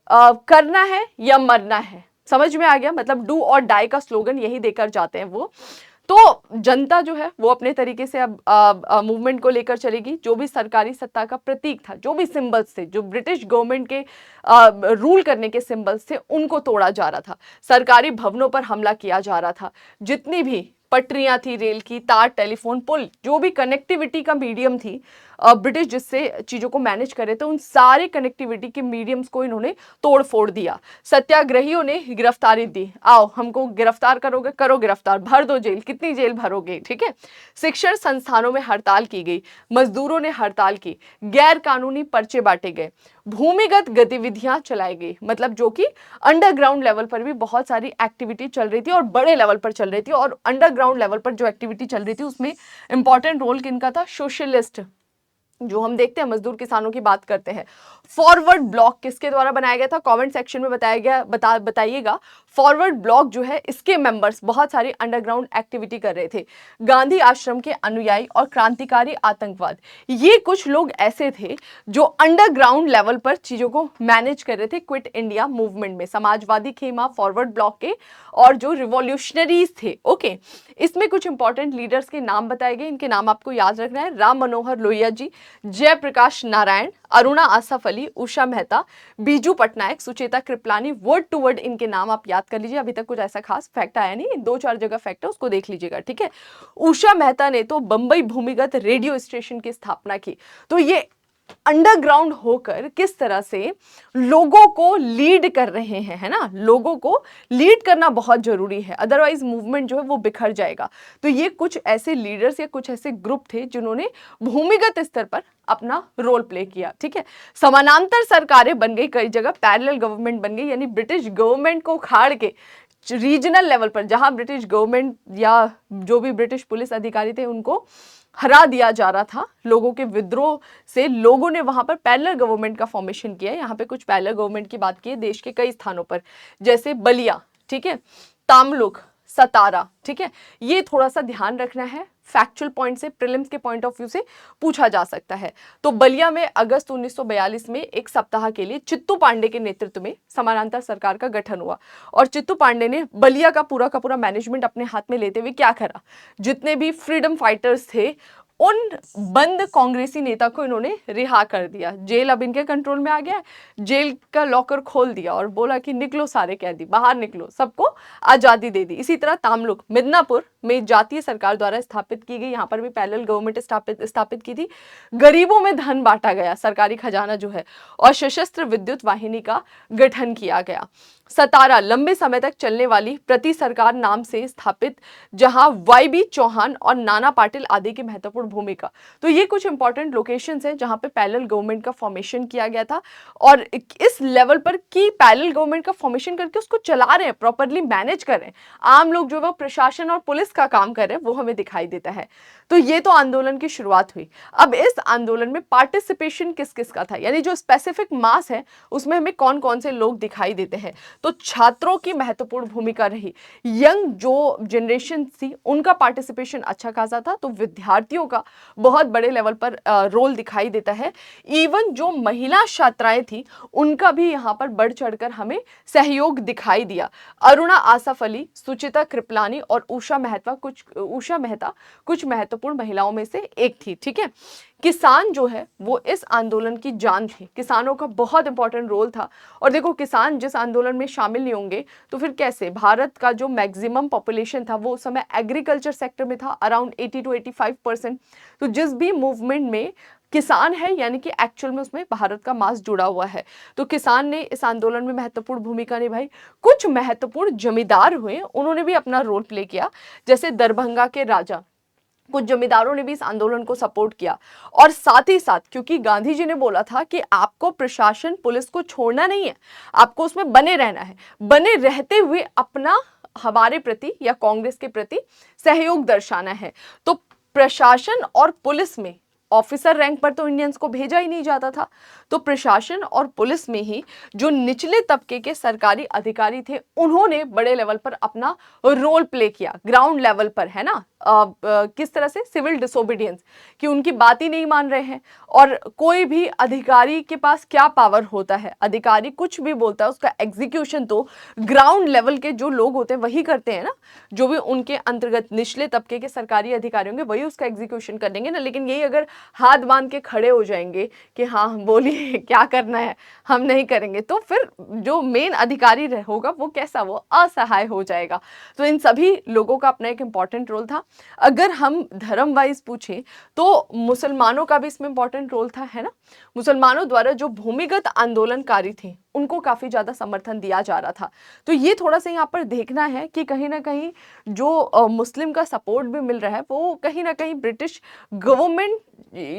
करना है या मरना है। समझ में आ गया? मतलब डू और डाई का स्लोगन यही देकर जाते हैं वो। तो जनता जो है वो अपने तरीके से अब मूवमेंट को लेकर चलेगी। जो भी सरकारी सत्ता का प्रतीक था, जो भी सिंबल्स थे, जो ब्रिटिश गवर्नमेंट के रूल करने के सिंबल्स थे, उनको तोड़ा जा रहा था। सरकारी भवनों पर हमला किया जा रहा था। जितनी भी पटरियां थी, रेल की, तार, टेलीफोन, पुल, जो भी कनेक्टिविटी का मीडियम थी, ब्रिटिश जिससे चीजों को मैनेज करे थे, उन सारे कनेक्टिविटी के मीडियम्स को इन्होंने तोड़ फोड़ दिया। सत्याग्रहियों ने गिरफ्तारी दी, आओ हमको गिरफ्तार करोगे, करो गिरफ्तार, भर दो जेल, कितनी जेल भरोगे, ठीक है। शिक्षण संस्थानों में हड़ताल की गई, मजदूरों ने हड़ताल की, गैर कानूनी पर्चे बांटे गए, भूमिगत गतिविधियां चलाई गई, मतलब जो कि अंडरग्राउंड लेवल पर भी बहुत सारी एक्टिविटी चल रही थी और बड़े लेवल पर चल रही थी। और अंडरग्राउंड लेवल पर जो एक्टिविटी चल रही थी उसमें इंपॉर्टेंट रोल किनका था? सोशलिस्ट, जो हम देखते हैं मजदूर किसानों की बात करते हैं। फॉरवर्ड ब्लॉक किसके द्वारा बनाया गया था? कमेंट सेक्शन में बताइएगा। फॉरवर्ड ब्लॉक जो है, इसके मेंबर्स बहुत सारी अंडरग्राउंड एक्टिविटी कर रहे थे। गांधी आश्रम के अनुयायी और क्रांतिकारी आतंकवाद, ये कुछ लोग ऐसे थे जो अंडरग्राउंड लेवल पर चीजों को मैनेज कर रहे थे क्विट इंडिया मूवमेंट में। समाजवादी खेमा, फॉरवर्ड ब्लॉक के और जो रिवॉल्यूशनरीज थे, ओके। इसमें कुछ इंपॉर्टेंट लीडर्स के नाम बताए गए, इनके नाम आपको याद रखना है। Ram Manohar Lohia ji, Jayaprakash Narayan, Aruna Asaf Ali, Usha Mehta, Biju Patnaik, Sucheta Kriplani. Word to word इनके नाम आप याद कर लीजिए। अभी तक कुछ ऐसा खास फैक्ट आया नहीं, 2-4 जगह फैक्ट है, उसको देख लीजिएगा, ठीक है। उषा मेहता ने तो बंबई भूमिगत रेडियो स्टेशन की स्थापना की। तो ये अंडरग्राउंड होकर किस तरह से लोगों को लीड कर रहे हैं, है ना। लोगों को लीड करना बहुत जरूरी है, अदरवाइज मूवमेंट जो है वो बिखर जाएगा। तो ये कुछ ऐसे लीडर्स या कुछ ऐसे ग्रुप थे जिन्होंने भूमिगत स्तर पर अपना रोल प्ले किया, ठीक है। समानांतर सरकारें बन गई, कई जगह पैरेलल गवर्नमेंट बन गई, यानी ब्रिटिश गवर्नमेंट को उखाड़ के रीजनल लेवल पर, जहां ब्रिटिश गवर्नमेंट या जो भी ब्रिटिश पुलिस अधिकारी थे उनको हरा दिया जा रहा था लोगों के विद्रोह से, लोगों ने वहां पर पैरेलल गवर्नमेंट का फॉर्मेशन किया। यहाँ पे कुछ पैरेलल गवर्नमेंट की बात की है देश के कई स्थानों पर, जैसे बलिया, ठीक है, तामलुक, सतारा, ठीक है। ये थोड़ा सा ध्यान रखना है, फैक्चुअल पॉइंट से, प्रीलिम्स के पॉइंट ऑफ व्यू से पूछा जा सकता है। तो बलिया में अगस्त 1942 में एक सप्ताह के लिए चित्तू पांडे के नेतृत्व में समानांतर सरकार का गठन हुआ, और चित्तू पांडे ने बलिया का पूरा मैनेजमेंट अपने हाथ में लेते हुए क्या करा? जितने भी फ्रीडम फाइटर्स थे उन बंद कांग्रेसी नेता को इन्होंने रिहा कर दिया। जेल अब इनके कंट्रोल में आ गया, जेल का लॉकर खोल दिया और बोला कि निकलो सारे कैदी, बाहर निकलो, सबको आजादी दे दी। इसी तरह तामलुक, मिदनापुर में जातीय सरकार द्वारा स्थापित की गई, यहाँ पर भी पैरेलल गवर्नमेंट स्थापित की थी। गरीबों में धन बांटा गया, सरकारी खजाना जो है, और सशस्त्र विद्युत वाहिनी का गठन किया गया। सतारा, लंबे समय तक चलने वाली प्रति सरकार नाम से स्थापित, जहां वाई.बी. चौहान और नाना पाटिल आदि की महत्वपूर्ण भूमिका। तो ये कुछ इंपॉर्टेंट लोकेशंस हैं जहां पे पैरेलल गवर्नमेंट का फॉर्मेशन किया गया था, और इस लेवल पर कि पैरेलल गवर्नमेंट का फॉर्मेशन करके उसको चला रहे हैं, प्रॉपरली मैनेज कर रहे हैं। आम लोग जो है प्रशासन और पुलिस का काम कर रहे हैं, वो हमें दिखाई देता है। तो ये तो आंदोलन की शुरुआत हुई। अब इस आंदोलन में पार्टिसिपेशन किस किस का था, यानी जो स्पेसिफिक मास है उसमें हमें कौन कौन से लोग दिखाई देते हैं? तो छात्रों की महत्वपूर्ण भूमिका रही। यंग जो जनरेशन थी उनका पार्टिसिपेशन अच्छा खासा था, तो विद्यार्थियों का बहुत बड़े लेवल पर रोल दिखाई देता है। इवन जो महिला छात्राएं थी उनका भी यहाँ पर बढ़ चढ़कर हमें सहयोग दिखाई दिया। अरुणा आसफ अली, सुचिता कृपलानी और उषा मेहता कुछ महत्वपूर्ण महिलाओं में से एक थी, ठीक है। किसान जो है वो इस आंदोलन की जान थे, किसानों का बहुत इंपॉर्टेंट रोल था। और देखो, किसान जिस आंदोलन में शामिल नहीं होंगे तो फिर कैसे? भारत का जो मैक्सिमम पॉपुलेशन था वो उस समय एग्रीकल्चर सेक्टर में था, अराउंड 80 to 85%। तो जिस भी मूवमेंट में किसान है, यानी कि एक्चुअल में उसमें भारत का मास जुड़ा हुआ है, तो किसान ने इस आंदोलन में महत्वपूर्ण भूमिका निभाई। कुछ महत्वपूर्ण जमींदार हुए, उन्होंने भी अपना रोल प्ले किया, जैसे दरभंगा के राजा, कुछ जमींदारों ने भी इस आंदोलन को सपोर्ट किया। और साथ ही साथ, क्योंकि गांधी जी ने बोला था कि आपको प्रशासन, पुलिस को छोड़ना नहीं है, आपको उसमें बने रहना है, बने रहते हुए अपना हमारे प्रति या कांग्रेस के प्रति सहयोग दर्शाना है। तो प्रशासन और पुलिस में ऑफिसर रैंक पर तो इंडियंस को भेजा ही नहीं जाता था। तो प्रशासन और पुलिस में ही जो निचले तबके के सरकारी अधिकारी थे उन्होंने बड़े लेवल पर अपना रोल प्ले किया, ग्राउंड लेवल पर, है ना। किस तरह से, सिविल डिसोबीडियंस, कि उनकी बात ही नहीं मान रहे हैं। और कोई भी अधिकारी के पास क्या पावर होता है, अधिकारी कुछ भी बोलता है उसका एग्जीक्यूशन तो ग्राउंड लेवल के जो लोग होते हैं वही करते हैं ना। जो भी उनके अंतर्गत निचले तबके के सरकारी अधिकारी होंगे वही उसका एग्जीक्यूशन कर देंगे ना। लेकिन यही अगर हाथ बांध के खड़े हो जाएंगे कि हाँ बोलिए क्या करना है, हम नहीं करेंगे, तो फिर जो मेन अधिकारी होगा वो कैसा, वो असहाय हो जाएगा। तो इन सभी लोगों का अपना एक इंपॉर्टेंट रोल था। अगर हम धर्म वाइज पूछें तो मुसलमानों का भी इसमें इंपॉर्टेंट रोल था, है ना। मुसलमानों द्वारा जो भूमिगत आंदोलनकारी थे उनको काफी ज्यादा समर्थन दिया जा रहा था। तो ये थोड़ा सा यहाँ पर देखना है कि कहीं ना कहीं जो मुस्लिम का सपोर्ट भी मिल रहा है वो कहीं ना कहीं ब्रिटिश गवर्नमेंट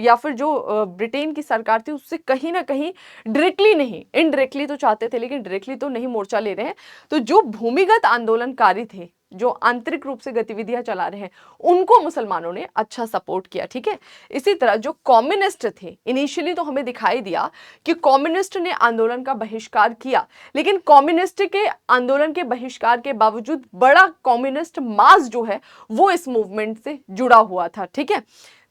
या फिर जो ब्रिटेन की सरकार थी उससे कहीं ना कहीं डायरेक्टली नहीं, इनडायरेक्टली तो चाहते थे लेकिन डायरेक्टली तो नहीं मोर्चा ले रहे हैं। तो जो भूमिगत आंदोलनकारी थे, जो आंतरिक रूप से गतिविधियां चला रहे हैं, उनको मुसलमानों ने अच्छा सपोर्ट किया, ठीक है। इसी तरह जो कम्युनिस्ट थे, इनिशियली तो हमें दिखाई दिया कि कम्युनिस्ट ने आंदोलन का बहिष्कार किया, लेकिन कम्युनिस्ट के आंदोलन के बहिष्कार के बावजूद बड़ा कम्युनिस्ट मास जो है वो इस मूवमेंट से जुड़ा हुआ था, ठीक है।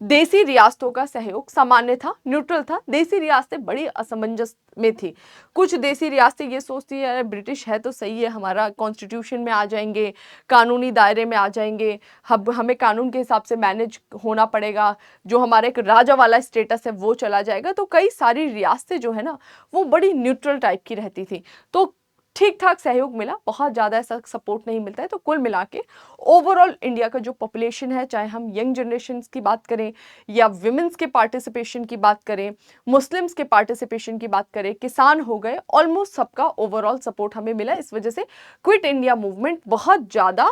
देसी रियासतों का सहयोग सामान्य था, न्यूट्रल था। देसी रियासतें बड़ी असमंजस में थी। कुछ देसी रियासतें ये सोचती है ब्रिटिश है तो सही है, हमारा कॉन्स्टिट्यूशन में आ जाएंगे, कानूनी दायरे में आ जाएंगे, हमें कानून के हिसाब से मैनेज होना पड़ेगा, जो हमारा एक राजा वाला स्टेटस है वो चला जाएगा। तो कई सारी रियासतें जो है ना वो बड़ी न्यूट्रल टाइप की रहती थी। तो ठीक ठाक सहयोग मिला, बहुत ज़्यादा ऐसा सपोर्ट नहीं मिलता है। तो कुल मिला के ओवरऑल इंडिया का जो पॉपुलेशन है, चाहे हम यंग जनरेशन की बात करें या विमेंस के पार्टिसिपेशन की बात करें, मुस्लिम्स के पार्टिसिपेशन की बात करें, किसान हो गए, ऑलमोस्ट सबका ओवरऑल सपोर्ट हमें मिला। इस वजह से क्विट इंडिया मूवमेंट बहुत ज़्यादा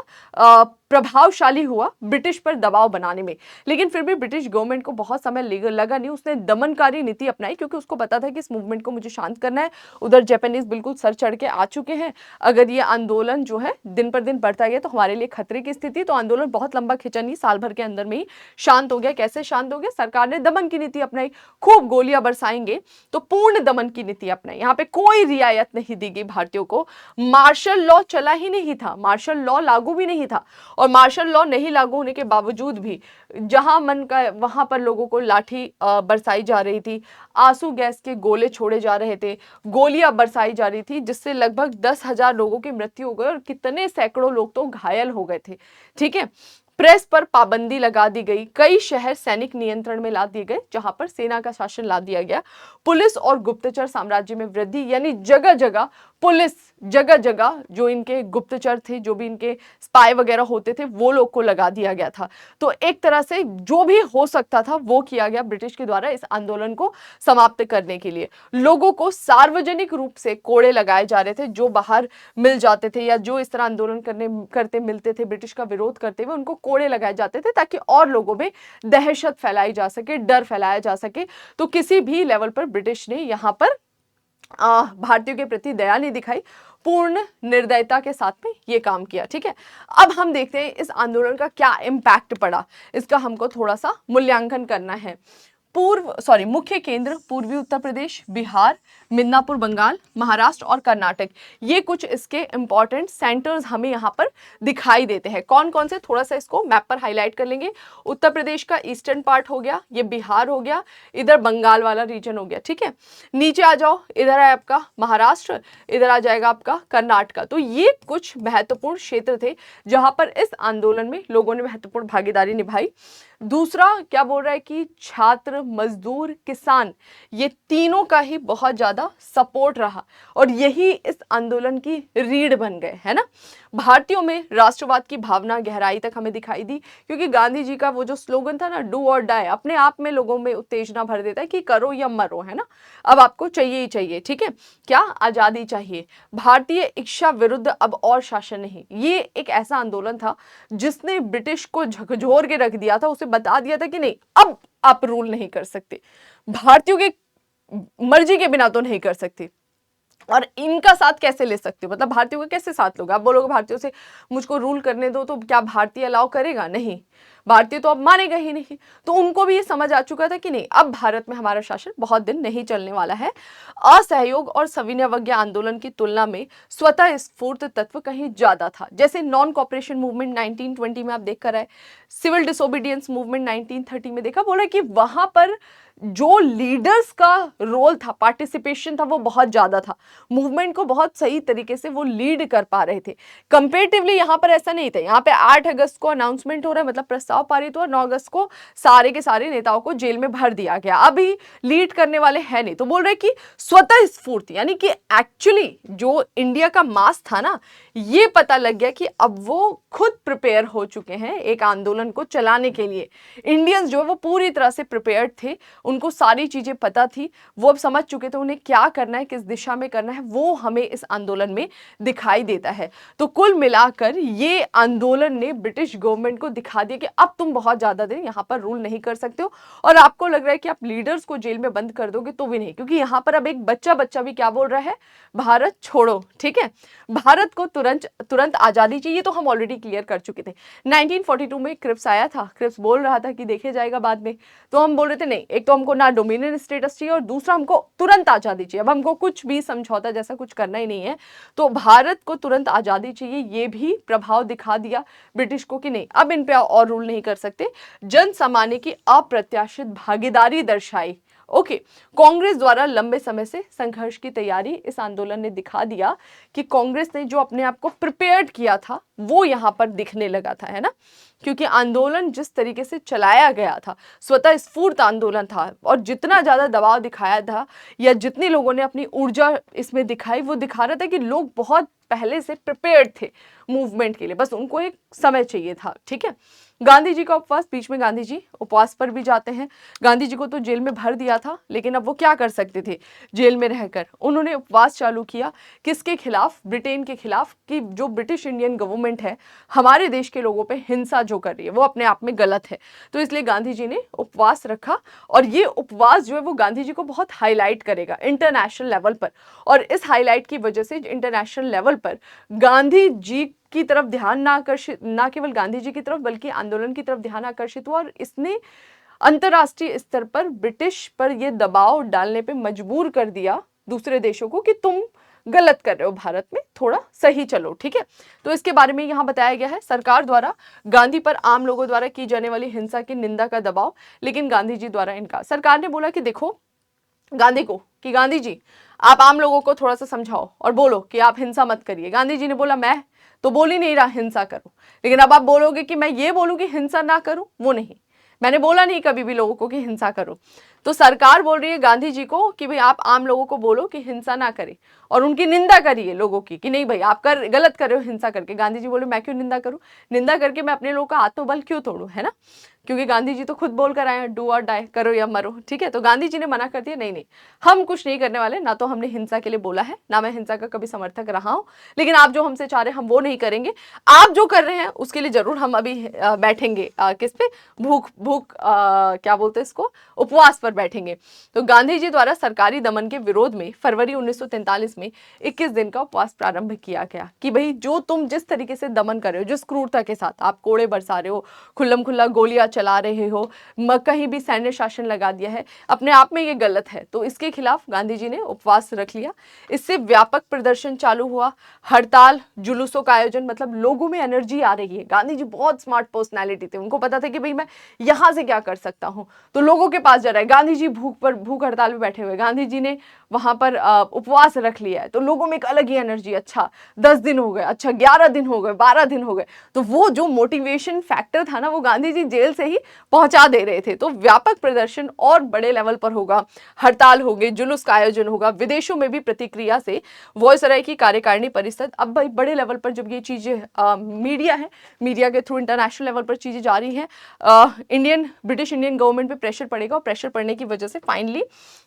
प्रभावशाली हुआ ब्रिटिश पर दबाव बनाने में। लेकिन फिर भी ब्रिटिश गवर्नमेंट को बहुत समय लगा नहीं, उसने दमनकारी नीति अपनाई, क्योंकि उसको पता था कि इस मूवमेंट को मुझे शांत करना है। उधर जापानीज बिल्कुल सर चढ़ के आ चुके हैं, अगर ये आंदोलन जो है दिन पर दिन बढ़ता गया तो हमारे लिए खतरे की स्थिति। तो आंदोलन बहुत लंबा खिंचा नहीं, साल भर के अंदर में ही शांत हो गया। कैसे शांत हो गया? सरकार ने दमन की नीति अपनाई, खूब गोलियां बरसाएंगे तो पूर्ण दमन की नीति अपनाई। यहाँ पे कोई रियायत नहीं दी गई भारतीयों को। मार्शल लॉ चला ही नहीं था, मार्शल लॉ लागू भी नहीं था, और मार्शल लॉ नहीं लागू होने के बावजूद भी जहां मन का वहां पर लोगों को लाठी बरसाई जा रही थी, आंसू गैस के गोले छोड़े जा रहे थे, गोलियां बरसाई जा रही थी, जिससे लगभग 10,000 लोगों की मृत्यु हो गई और कितने सैकड़ों लोग तो घायल हो गए थे, ठीक है। प्रेस पर पाबंदी लगा दी गई, कई शहर सैनिक नियंत्रण में ला दिए गए, जहां पर सेना का शासन ला दिया गया। पुलिस और गुप्तचर साम्राज्य में वृद्धि, यानी जगह जगह पुलिस, जगह जगह जो इनके गुप्तचर थे, जो भी इनके स्पाई वगैरह होते थे, वो लोग को लगा दिया गया था। तो एक तरह से जो भी हो सकता था वो किया गया ब्रिटिश के द्वारा इस आंदोलन को समाप्त करने के लिए। लोगों को सार्वजनिक रूप से कोड़े लगाए जा रहे थे, जो बाहर मिल जाते थे या जो इस तरह आंदोलन करते मिलते थे ब्रिटिश का विरोध करते हुए, उनको कोड़े लगाए जाते थे ताकि और लोगों में दहशत फैलाई जा सके, डर फैलाया जा सके। तो किसी भी लेवल पर ब्रिटिश ने यहाँ पर भारतीयों के प्रति दया नहीं दिखाई, पूर्ण निर्दयता के साथ में ये काम किया, ठीक है। अब हम देखते हैं इस आंदोलन का क्या इम्पैक्ट पड़ा, इसका हमको थोड़ा सा मूल्यांकन करना है। मुख्य केंद्र पूर्वी उत्तर प्रदेश, बिहार, मिदनापुर बंगाल, महाराष्ट्र और कर्नाटक, ये कुछ इसके इंपॉर्टेंट सेंटर्स हमें यहाँ पर दिखाई देते हैं। कौन कौन से, थोड़ा सा इसको मैप पर हाईलाइट कर लेंगे। उत्तर प्रदेश का ईस्टर्न पार्ट हो गया, ये बिहार हो गया, इधर बंगाल वाला रीजन हो गया, ठीक है। नीचे आ जाओ, इधर है आपका महाराष्ट्र, इधर आ जाएगा आपका कर्नाटक। तो ये कुछ महत्वपूर्ण क्षेत्र थे जहां पर इस आंदोलन में लोगों ने महत्वपूर्ण भागीदारी निभाई। दूसरा क्या बोल रहा है कि छात्र, मजदूर, किसान, ये तीनों का ही बहुत ज्यादा सपोर्ट रहा और यही इस आंदोलन की रीढ़ बन गए, है ना। भारतीयों में राष्ट्रवाद की भावना गहराई तक हमें दिखाई दी, क्योंकि गांधी जी का वो जो स्लोगन था ना, डू और डाई, अपने आप में लोगों में उत्तेजना भर देता है कि करो या मरो, है ना। अब आपको चाहिए ही चाहिए, ठीक है, क्या? आजादी चाहिए, भारतीय इच्छा विरुद्ध अब और शासन नहीं। ये एक ऐसा आंदोलन था जिसने ब्रिटिश को झकझोर के रख दिया था, उसे बता दिया था कि नहीं, अब आप रूल नहीं कर सकते, भारतीयों के मर्जी के बिना तो नहीं कर सकते। और इनका साथ कैसे ले सकते हो, मतलब भारतीयों का कैसे साथ लोगे? आप बोलोगे भारतीयों से मुझको रूल करने दो, तो क्या भारतीय अलाउ करेगा? नहीं, भारतीय तो अब मानेगा ही नहीं। तो उनको भी ये समझ आ चुका था कि नहीं, अब भारत में हमारा शासन बहुत दिन नहीं चलने वाला है। असहयोग और सविनय आंदोलन की तुलना में स्वतः स्फूर्त तत्व कहीं ज्यादा था। जैसे नॉन कॉपरेशन मूवमेंट 1920 में आप देख कर आए, सिविल डिसोबीडियंस मूवमेंट 1930 में देखा, बोला कि वहां पर जो लीडर्स का रोल था, पार्टिसिपेशन था, वो बहुत ज्यादा था। मूवमेंट को बहुत सही तरीके से वो लीड कर पा रहे थे। कंपेरेटिवली यहाँ पर ऐसा नहीं था। यहाँ पे 8 अगस्त को अनाउंसमेंट हो रहा है, मतलब प्रस्ताव पारित हुआ, 9 अगस्त को सारे के सारे नेताओं को जेल में भर दिया गया। अभी लीड करने वाले हैं नहीं, तो बोल रहे कि स्वतः स्फूर्त, यानी कि एक्चुअली जो इंडिया का मास था ना, ये पता लग गया कि अब वो खुद प्रिपेयर हो चुके हैं एक आंदोलन को चलाने के लिए। इंडियंस जो है वो पूरी तरह से प्रिपेयर्ड थे, उनको सारी चीजें पता थी, वो अब समझ चुके थे उन्हें क्या करना है, किस दिशा में करना है, वो हमें इस आंदोलन में दिखाई देता है। तो कुल मिलाकर ये आंदोलन ने ब्रिटिश गवर्नमेंट को दिखा दिया कि अब तुम बहुत ज्यादा दिन यहाँ पर रूल नहीं कर सकते हो। और आपको लग रहा है कि आप लीडर्स को जेल में बंद कर दोगे तो भी नहीं, क्योंकि यहाँ पर अब एक बच्चा भी क्या बोल रहा है, भारत छोड़ो। ठीक है, भारत को तुरंत आजादी चाहिए, तो हम ऑलरेडी क्लियर कर चुके थे। 1942 में क्रिप्स आया था, क्रिप्स बोल रहा था कि देखे जाएगा बाद में, तो हम बोल रहे थे नहीं, एक तो हमको ना डोमिनियन स्टेटस चाहिए और दूसरा हमको तुरंत आजादी चाहिए। अब हमको कुछ भी समझौता जैसा कुछ करना ही नहीं है, तो भारत को तुरंत आजादी चाहिए। ये भी प्रभाव दिखा दिया ब्रिटिश को कि नहीं, अब इन पे और रूल नहीं कर सकते। जन सामान्य की अप्रत्याशित भागीदारी दर्शाई। ओके, कांग्रेस द्वारा लंबे समय से संघर्ष की तैयारी इस आंदोलन ने दिखा दिया कि कांग्रेस ने जो अपने आप को प्रिपेयर्ड किया था वो यहां पर दिखने लगा था, है ना, क्योंकि आंदोलन जिस तरीके से चलाया गया था, स्वतः स्फूर्त आंदोलन था, और जितना ज्यादा दबाव दिखाया था या जितने लोगों ने अपनी ऊर्जा इसमें दिखाई, वो दिखा रहा था कि लोग बहुत पहले से प्रिपेयर्ड थे मूवमेंट के लिए, बस उनको एक समय चाहिए था। ठीक है, गांधी जी का उपवास, बीच में गांधी जी उपवास पर भी जाते हैं। गांधी जी को तो जेल में भर दिया था, लेकिन अब वो क्या कर सकते थे जेल में रहकर, उन्होंने उपवास चालू किया। किसके खिलाफ? ब्रिटेन के खिलाफ, कि जो ब्रिटिश इंडियन गवर्नमेंट है हमारे देश के लोगों पे हिंसा जो कर रही है वो अपने आप में गलत है। तो इसलिए गांधी जी ने उपवास रखा, और ये उपवास जो है वो गांधी जी को बहुत हाईलाइट करेगा इंटरनेशनल लेवल पर। और इस हाईलाइट की वजह से इंटरनेशनल लेवल पर गांधी जी की तरफ ध्यान ना आकर्षित, ना केवल गांधी जी की तरफ बल्कि आंदोलन की तरफ ध्यान आकर्षित हुआ, और इसने अंतरराष्ट्रीय स्तर पर ब्रिटिश पर यह दबाव डालने पे मजबूर कर दिया दूसरे देशों को कि तुम गलत कर रहे हो, भारत में थोड़ा सही चलो। ठीक है, तो इसके बारे में यहां बताया गया है, सरकार द्वारा गांधी पर आम लोगों द्वारा की जाने वाली हिंसा की निंदा का दबाव, लेकिन गांधी जी द्वारा इनका। सरकार ने बोला कि देखो गांधी को कि गांधी जी आप आम लोगों को थोड़ा सा समझाओ और बोलो कि आप हिंसा मत करिए। गांधी जी ने बोला मैं तो बोल ही नहीं रहा हिंसा करो, लेकिन अब आप बोलोगे कि मैं ये बोलूं कि हिंसा ना करूं, वो नहीं, मैंने बोला नहीं कभी भी लोगों को कि हिंसा करो। तो सरकार बोल रही है गांधी जी को कि भाई आप आम लोगों को बोलो कि हिंसा ना करें, और उनकी निंदा करिए लोगों की कि नहीं भाई आप गलत कर रहे हो हिंसा करके। गांधी जी बोले मैं क्यों निंदा करूं, निंदा करके मैं अपने लोगों का आत्मबल क्यों तोड़ूं, है ना, क्योंकि गांधी जी तो खुद बोल कर आए हैं डू और डाई, करो या मरो। ठीक है, तो गांधी जी ने मना कर दिया, नहीं हम कुछ नहीं करने वाले, ना तो हमने हिंसा के लिए बोला है, ना मैं हिंसा का कभी समर्थक रहा हूं, लेकिन आप जो हमसे चाह रहे हैं हम वो नहीं करेंगे, आप जो कर रहे हैं उसके लिए जरूर हम अभी बैठेंगे, किस पे, भूख क्या बोलते हैं इसको, उपवास पर बैठेंगे। तो गांधी जी द्वारा सरकारी दमन के विरोध में फरवरी 1943 में 21 दिन का उपवास प्रारंभ किया गया कि भाई जो तुम जिस तरीके से दमन कर रहे हो, जिस क्रूरता के साथ आप कोड़े बरसा रहे हो, खुल्लम खुल्ला गोलियां चला रहे हो, कहीं भी सैन्य शासन लगा दिया है, अपने आप में ये गलत है। तो इसके खिलाफ गांधी जी ने उपवास रख लिया। इससे व्यापक प्रदर्शन चालू हुआ, हड़ताल, जुलूसों का आयोजन, मतलब लोगों में एनर्जी आ रही है। गांधी जी बहुत स्मार्ट पर्सनैलिटी थे, उनको पता था कि भाई मैं यहां से क्या कर सकता हूं, तो लोगों के पास जा रहा है। गांधी जी भूख हड़ताल में बैठे हुए, गांधी जी ने वहां पर उपवास रख लिया है, तो लोगों में एक अलग ही एनर्जी, अच्छा 10 दिन हो गए, अच्छा 11 दिन हो गए, 12 दिन हो गए, तो वो जो मोटिवेशन फैक्टर था ना वो गांधी जी जेल से ही पहुंचा दे रहे थे। तो व्यापक प्रदर्शन और बड़े लेवल पर होगा, हड़ताल होगी, जुलूस का आयोजन होगा। विदेशों में भी प्रतिक्रिया से वॉयसराय की कार्यकारिणी परिषद, अब भाई बड़े लेवल पर जब ये चीजें मीडिया है, मीडिया के थ्रू इंटरनेशनल लेवल पर चीजें जा रही हैं, ब्रिटिश इंडियन गवर्नमेंट पे प्रेशर पड़ेगा, और प्रेशर पड़ने की वजह से फाइनली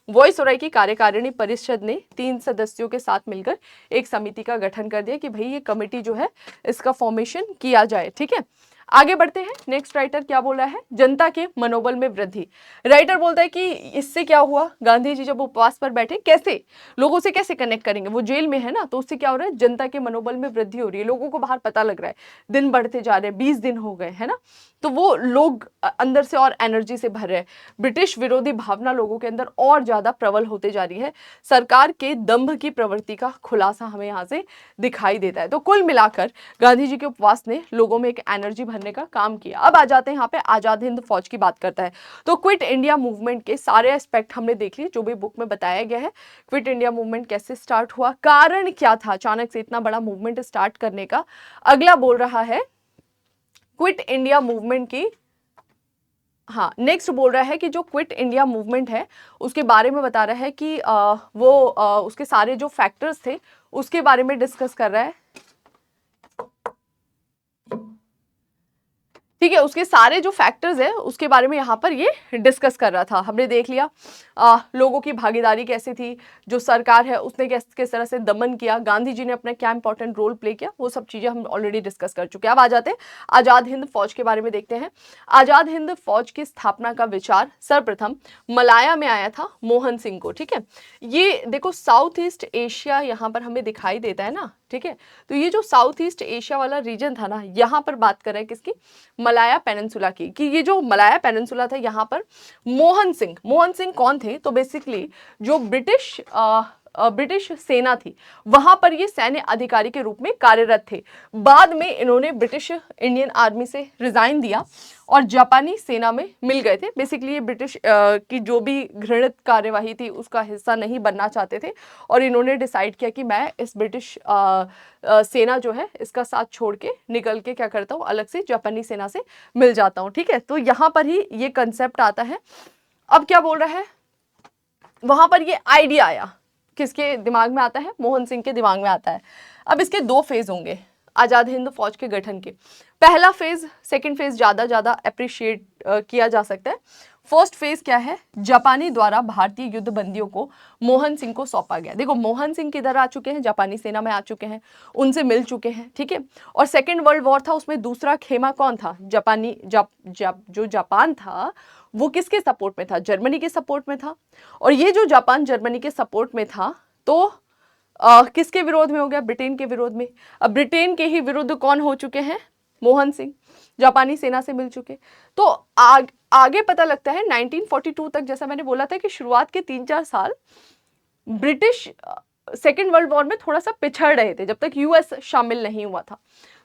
वॉयसराय की कार्यकारिणी परिषद ने 3 सदस्यों के साथ मिलकर एक समिति का गठन कर दिया कि भाई ये कमेटी जो है इसका फॉर्मेशन किया जाए। ठीक है, आगे बढ़ते हैं, नेक्स्ट राइटर क्या बोल रहा है, जनता के मनोबल में वृद्धि। राइटर बोलता है कि इससे क्या हुआ, गांधी जी जब उपवास पर बैठे, कैसे लोगों से कैसे कनेक्ट करेंगे, वो जेल में है ना, तो उससे क्या हो रहा है, जनता के मनोबल में वृद्धि हो रही है, लोगों को बाहर पता लग रहा है, दिन बढ़ते जा रहे हैं, 20 दिन हो गए है ना, तो वो लोग अंदर से और एनर्जी से भर रहे हैं, ब्रिटिश विरोधी भावना लोगों के अंदर और ज्यादा प्रबल होते जा रही है, सरकार के दंभ की प्रवृत्ति का खुलासा हमें यहाँ से दिखाई देता है। तो कुल मिलाकर गांधी जी के उपवास ने लोगों में एक एनर्जी भरने का काम किया। अब आ जाते हैं यहाँ पे आजाद हिंद फौज की बात करता है, तो क्विट इंडिया मूवमेंट के सारे एस्पेक्ट हमने देख लिए जो भी बुक में बताया गया है। क्विट इंडिया मूवमेंट कैसे स्टार्ट हुआ, कारण क्या था अचानक से इतना बड़ा मूवमेंट स्टार्ट करने का। अगला बोल रहा है क्विट इंडिया मूवमेंट की, हाँ नेक्स्ट बोल रहा है कि जो क्विट इंडिया मूवमेंट है उसके बारे में बता रहा है कि उसके सारे जो फैक्टर्स थे उसके बारे में डिस्कस कर रहा है, ठीक है, उसके सारे जो फैक्टर्स है उसके बारे में यहाँ पर ये डिस्कस कर रहा था। हमने देख लिया लोगों की भागीदारी कैसी थी, जो सरकार है उसने किस तरह से दमन किया, गांधी जी ने अपना क्या इंपॉर्टेंट रोल प्ले किया, वो सब चीजें हम ऑलरेडी डिस्कस कर चुके हैं। अब आ जाते हैं आजाद हिंद फौज के बारे में देखते हैं। आजाद हिंद फौज की स्थापना का विचार सर्वप्रथम मलाया में आया था मोहन सिंह को, ठीक है, ये देखो साउथ ईस्ट एशिया यहाँ पर हमें दिखाई देता है ना, ठीक है, तो ये जो साउथ ईस्ट एशिया वाला रीजन था ना, यहाँ पर बात कर रहे हैं किसकी, मलाया पेनिनसुला की, कि ये जो मलाया पेनिनसुला था यहाँ पर मोहन सिंह कौन थे, तो बेसिकली जो ब्रिटिश सेना थी वहां पर ये सैन्य अधिकारी के रूप में कार्यरत थे। बाद में इन्होंने ब्रिटिश इंडियन आर्मी से रिजाइन दिया और जापानी सेना में मिल गए थे। बेसिकली ये ब्रिटिश की जो भी घृणित कार्यवाही थी उसका हिस्सा नहीं बनना चाहते थे और इन्होंने डिसाइड किया कि मैं इस ब्रिटिश सेना जो है इसका साथ छोड़ के निकल के क्या करता हूँ, अलग से जापानी सेना से मिल जाता हूँ, ठीक है, तो यहाँ पर ही ये कंसेप्ट आता है। अब क्या बोल रहा है, वहां पर ये आइडिया आया, किसके दिमाग में आता है, मोहन सिंह के दिमाग में आता है। अब इसके दो फेज होंगे आजाद हिंद फौज के गठन के, पहला फेज, सेकंड फेज ज्यादा अप्रिशिएट किया जा सकता है। फर्स्ट फेज क्या है, जापानी द्वारा भारतीय युद्ध बंदियों को मोहन सिंह को सौंपा गया। देखो मोहन सिंह किधर आ चुके हैं, जापानी सेना में आ चुके हैं, उनसे मिल चुके हैं, ठीक है, और सेकेंड वर्ल्ड वॉर था उसमें दूसरा खेमा कौन था, जो जापान था वो किसके सपोर्ट में था, जर्मनी के सपोर्ट में था, और ये जो जापान जर्मनी के सपोर्ट में था तो किसके विरोध में हो गया, ब्रिटेन के विरोध में। अब ब्रिटेन के ही विरुद्ध कौन हो चुके हैं, मोहन सिंह, जापानी सेना से मिल चुके। तो आगे पता लगता है 1942 तक, जैसा मैंने बोला था कि शुरुआत के 3-4 साल ब्रिटिश सेकेंड वर्ल्ड वॉर में थोड़ा सा पिछड़ रहे थे जब तक यूएस शामिल नहीं हुआ था।